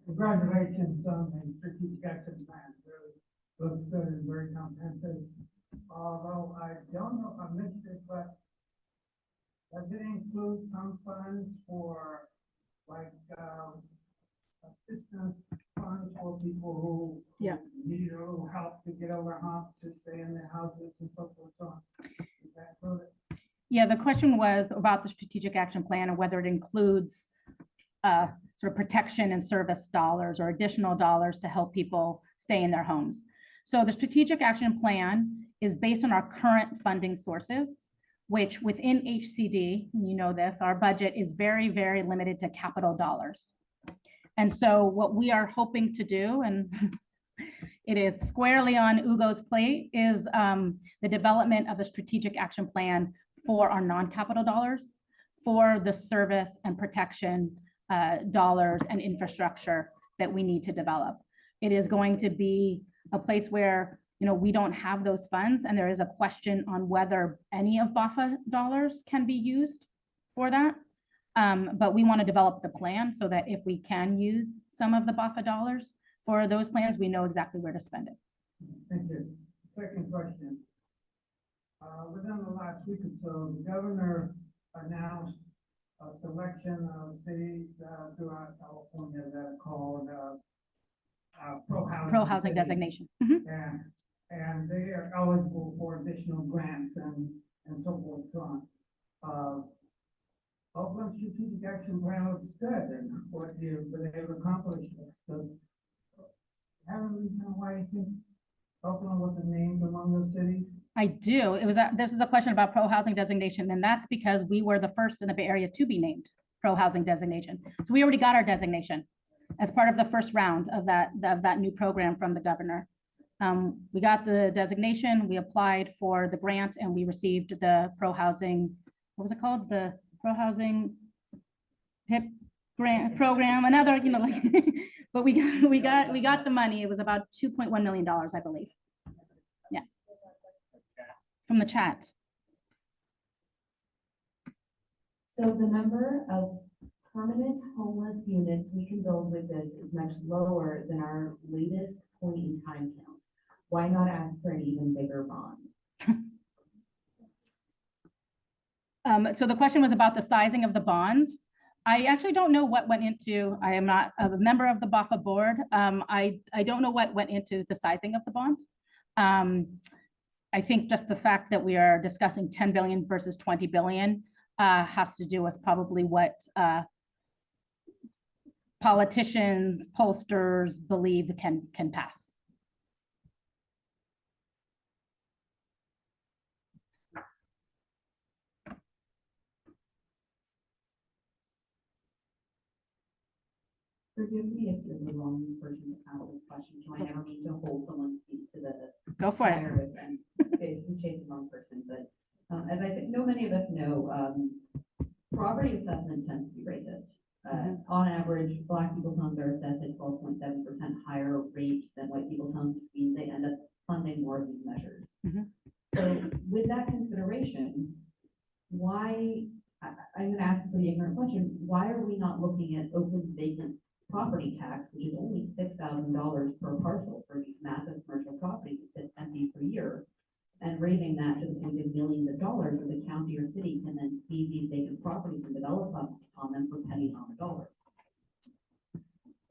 Congratulations on the strategic action plan, really looks good and very comprehensive. Although I don't know if I missed it, but does it include some funds for like, assistance funds for people who Yeah. need a little help to get over humps, to stay in their houses and so forth, so on? Is that included? Yeah, the question was about the strategic action plan and whether it includes sort of protection and service dollars or additional dollars to help people stay in their homes. So the strategic action plan is based on our current funding sources, which within HCD, you know this, our budget is very, very limited to capital dollars. And so what we are hoping to do, and it is squarely on Ugo's plate, is the development of a strategic action plan for our non-capital dollars, for the service and protection dollars and infrastructure that we need to develop. It is going to be a place where, you know, we don't have those funds, and there is a question on whether any of BAFA dollars can be used for that. But we want to develop the plan so that if we can use some of the BAFA dollars for those plans, we know exactly where to spend it. Thank you. Second question. Within the last week or so, the governor announced a selection of cities throughout California that are called pro-housing. Pro-housing cities. designation. And they are eligible for additional grants and so forth, so on. Oakland Strategic Action Plan looks good, and what they've accomplished looks good. Have a reason why you think Oakland wasn't named among those cities? I do. This is a question about pro-housing designation, and that's because we were the first in the Bay Area to be named pro-housing designation. So we already got our designation as part of the first round of that new program from the governor. We got the designation, we applied for the grant, and we received the pro-housing, what was it called? The pro-housing HIP grant program, another, you know, like, but we got the money. It was about $2.1 million, I believe. Yeah. From the chat. So the number of permanent homeless units we can build with this is much lower than our latest point in time count. Why not ask for an even bigger bond? So the question was about the sizing of the bonds. I actually don't know what went into, I am not a member of the BAFA board. I don't know what went into the sizing of the bond. I think just the fact that we are discussing 10 billion versus 20 billion has to do with probably what politicians, pollsters believe can pass. Forgive me if you're the wrong person to ask this question, so I never mean to hold someone speak to the. Go for it. fire with them. Basically chase the wrong person, but, as I think, many of us know, property assessment tends to be racist. On average, Black people's homes are assessed at 12.7% higher rate than white people's homes, which means they end up funding more of these measures. So with that consideration, why, I'm gonna ask a pretty ignorant question, why are we not looking at open vacant property tax, which is only $6,000 per parcel for these massive commercial properties that sit empty for years, and raising that to the point of millions of dollars where the county or city can then seize these vacant properties and develop upon them for pennies on the dollar.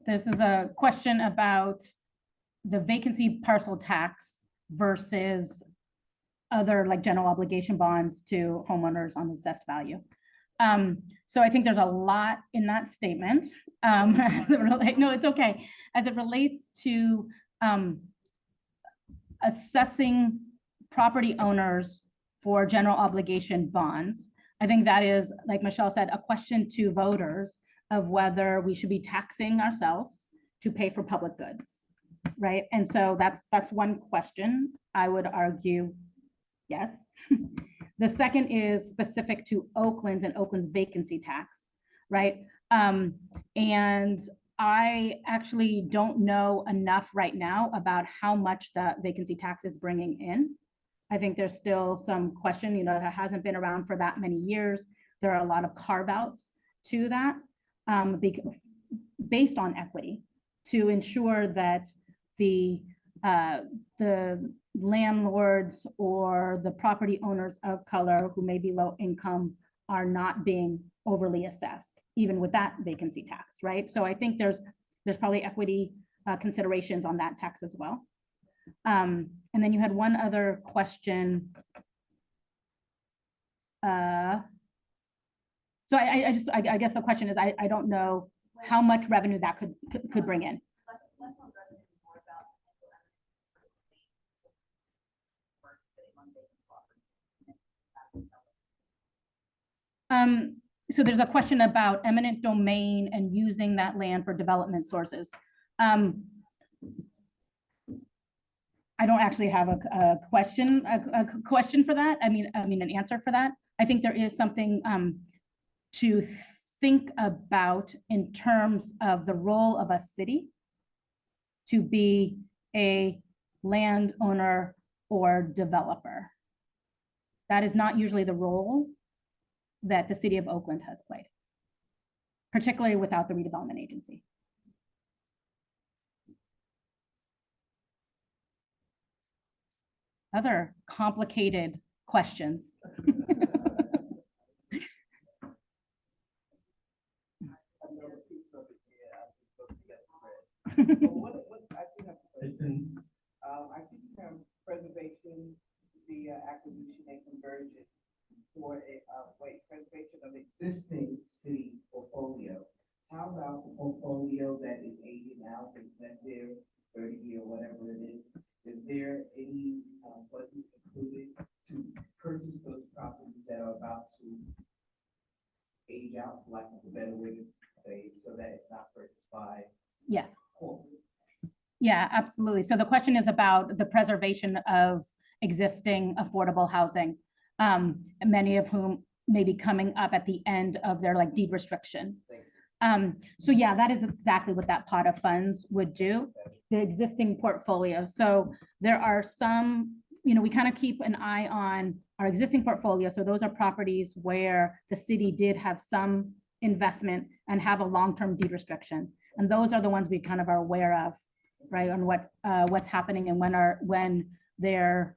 This is a question about the vacancy parcel tax versus other like general obligation bonds to homeowners on the assessed value. So I think there's a lot in that statement. No, it's okay. As it relates to assessing property owners for general obligation bonds, I think that is, like Michelle said, a question to voters of whether we should be taxing ourselves to pay for public goods, right? And so that's one question. I would argue, yes. The second is specific to Oakland's and Oakland's vacancy tax, right? And I actually don't know enough right now about how much the vacancy tax is bringing in. I think there's still some question, you know, that hasn't been around for that many years. There are a lot of carve outs to that based on equity to ensure that the landlords or the property owners of color who may be low income are not being overly assessed, even with that vacancy tax, right? So I think there's probably equity considerations on that tax as well. And then you had one other question. So I guess the question is, I don't know how much revenue that could bring in. So there's a question about eminent domain and using that land for development sources. I don't actually have a question for that. I mean an answer for that. I think there is something to think about in terms of the role of a city to be a landowner or developer. That is not usually the role that the city of Oakland has played, particularly without the redevelopment agency. Other complicated questions. I see the term preservation via acquisition and conversion for preservation of existing city portfolio. How about the portfolio that is aging out, that's been there 30 years, whatever it is? Is there any budget included to purchase those properties that are about to age out, for lack of a better way to say, so that it's not purchased by Yes. corporate? Yeah, absolutely. So the question is about the preservation of existing affordable housing, many of whom may be coming up at the end of their like deed restriction. So yeah, that is exactly what that pot of funds would do, the existing portfolio. So there are some, you know, we kind of keep an eye on our existing portfolio. So those are properties where the city did have some investment and have a long-term deed restriction. And those are the ones we kind of are aware of, right, on what's happening and when their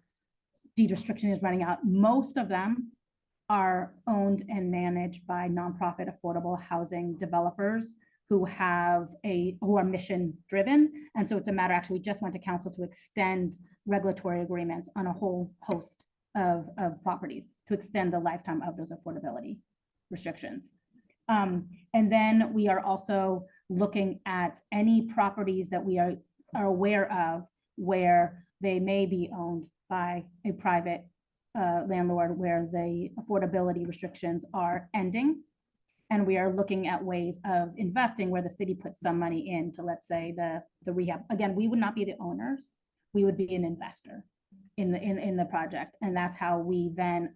deed restriction is running out. Most of them are owned and managed by nonprofit affordable housing developers who are mission driven. And so it's a matter, actually, we just went to council to extend regulatory agreements on a whole host of properties to extend the lifetime of those affordability restrictions. And then we are also looking at any properties that we are aware of where they may be owned by a private landlord, where the affordability restrictions are ending. And we are looking at ways of investing where the city puts some money into, let's say, the rehab. Again, we would not be the owners. We would be an investor in the project. And that's how we then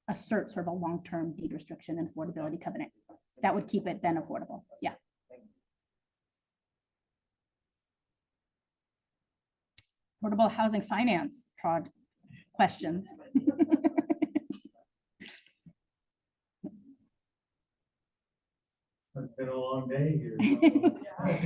assert sort of a long-term deed restriction and affordability covenant. That would keep it then affordable. Yeah. Affordable housing finance questions. It's been a long day here.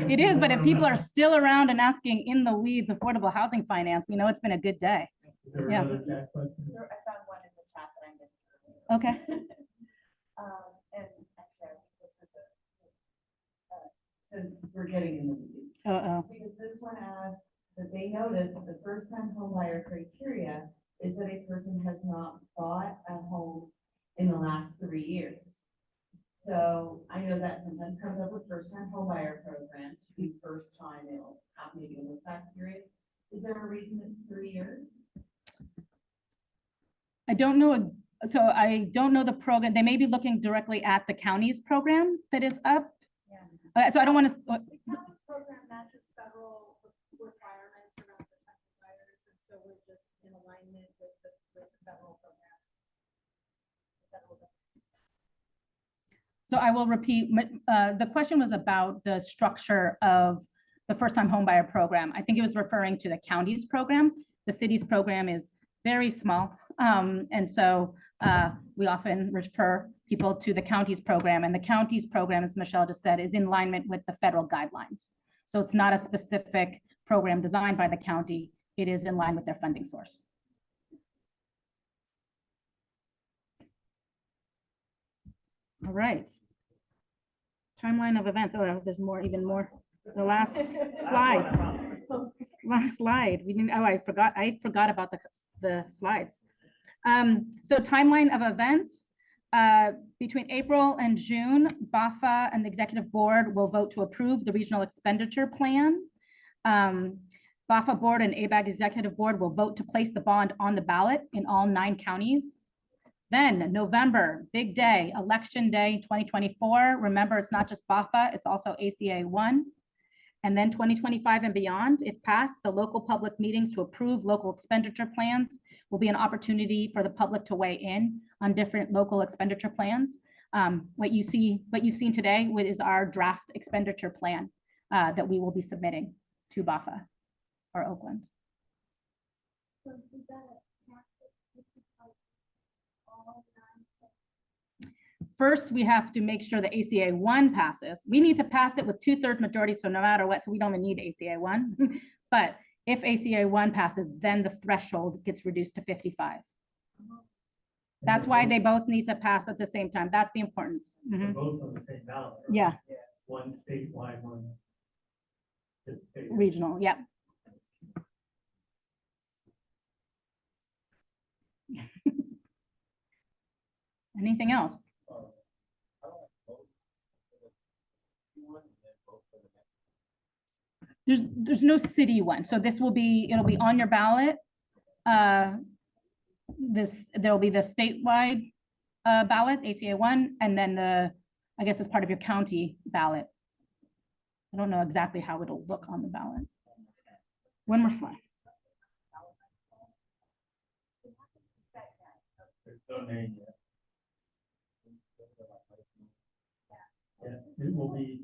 It is, but if people are still around and asking in the weeds affordable housing finance, we know it's been a good day. Is there Yeah. another chat question? I found one in the chat that I missed earlier. Okay. And actually, I think this is since we're getting in the weeds. Uh-oh. Because this one asks that they notice that the first time home buyer criteria is that a person has not bought a home in the last 3 years. So I know that sometimes comes up with first time home buyer programs, to be first time, it'll have maybe a look back period. Is there a reason it's 3 years? I don't know, so I don't know the program. They may be looking directly at the county's program that is up. So I don't want to, The county's program matches federal requirements around protected buyers, and so we're just in alignment with the federal program. so I will repeat, the question was about the structure of the first-time homebuyer program. I think it was referring to the county's program. The city's program is very small. And so we often refer people to the county's program, and the county's program, as Michelle just said, is in alignment with the federal guidelines. So it's not a specific program designed by the county. It is in line with their funding source. All right. Timeline of events. Oh, there's more, even more. The last slide. Last slide. We didn't, oh, I forgot about the slides. So timeline of events. Between April and June, BAFA and the executive board will vote to approve the regional expenditure plan. BAFA board and ABAG executive board will vote to place the bond on the ballot in all 9 counties. Then November, big day, election day 2024. Remember, it's not just BAFA, it's also ACA 1. And then 2025 and beyond, if passed, the local public meetings to approve local expenditure plans will be an opportunity for the public to weigh in on different local expenditure plans. What you've seen today is our draft expenditure plan that we will be submitting to BAFA or Oakland. First, we have to make sure the ACA 1 passes. We need to pass it with 2/3 majority, so no matter what, so we don't even need ACA 1. But if ACA 1 passes, then the threshold gets reduced to 55. That's why they both need to pass at the same time. That's the importance. They're both on the same ballot. right? Yeah, One statewide, one. regional, yeah. Anything else? There's no city one, so this will be, it'll be on your ballot. There'll be the statewide ballot, ACA 1, and then I guess as part of your county ballot. I don't know exactly how it'll look on the ballot. One more slide. There's no name yet. Yeah, it will be.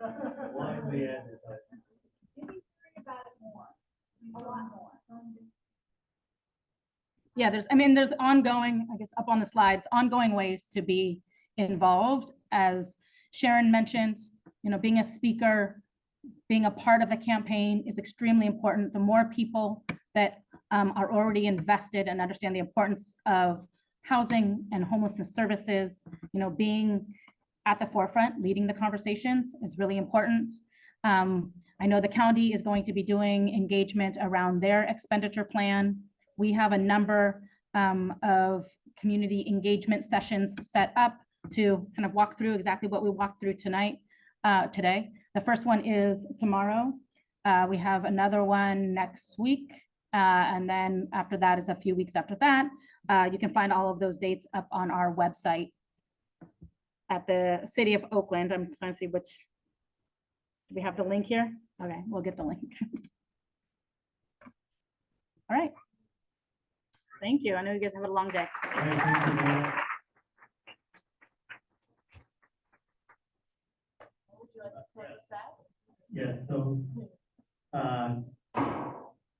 Widely advertised. Yeah, there's ongoing, I guess up on the slides, ongoing ways to be involved. As Sharon mentioned, being a speaker, being a part of the campaign is extremely important. The more people that are already invested and understand the importance of housing and homelessness services, being at the forefront, leading the conversations is really important. I know the county is going to be doing engagement around their expenditure plan. We have a number of community engagement sessions set up to kind of walk through exactly what we walked through today. The first one is tomorrow. We have another one next week. And then after that is a few weeks after that. You can find all of those dates up on our website at the City of Oakland. I'm trying to see which, do we have the link here? Okay, we'll get the link. All right. Thank you. I know you guys have a long day. Yes, so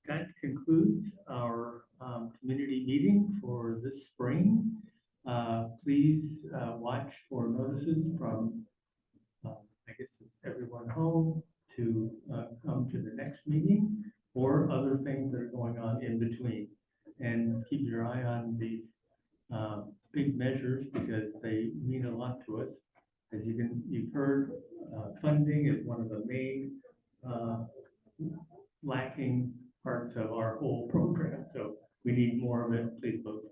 that concludes our community meeting for this spring. Please watch for notices from, I guess it's everyone home to come to the next meeting or other things that are going on in between. And keep your eye on these big measures because they mean a lot to us. As you've heard, funding is one of the main lacking parts of our whole program. So we need more of it. Please vote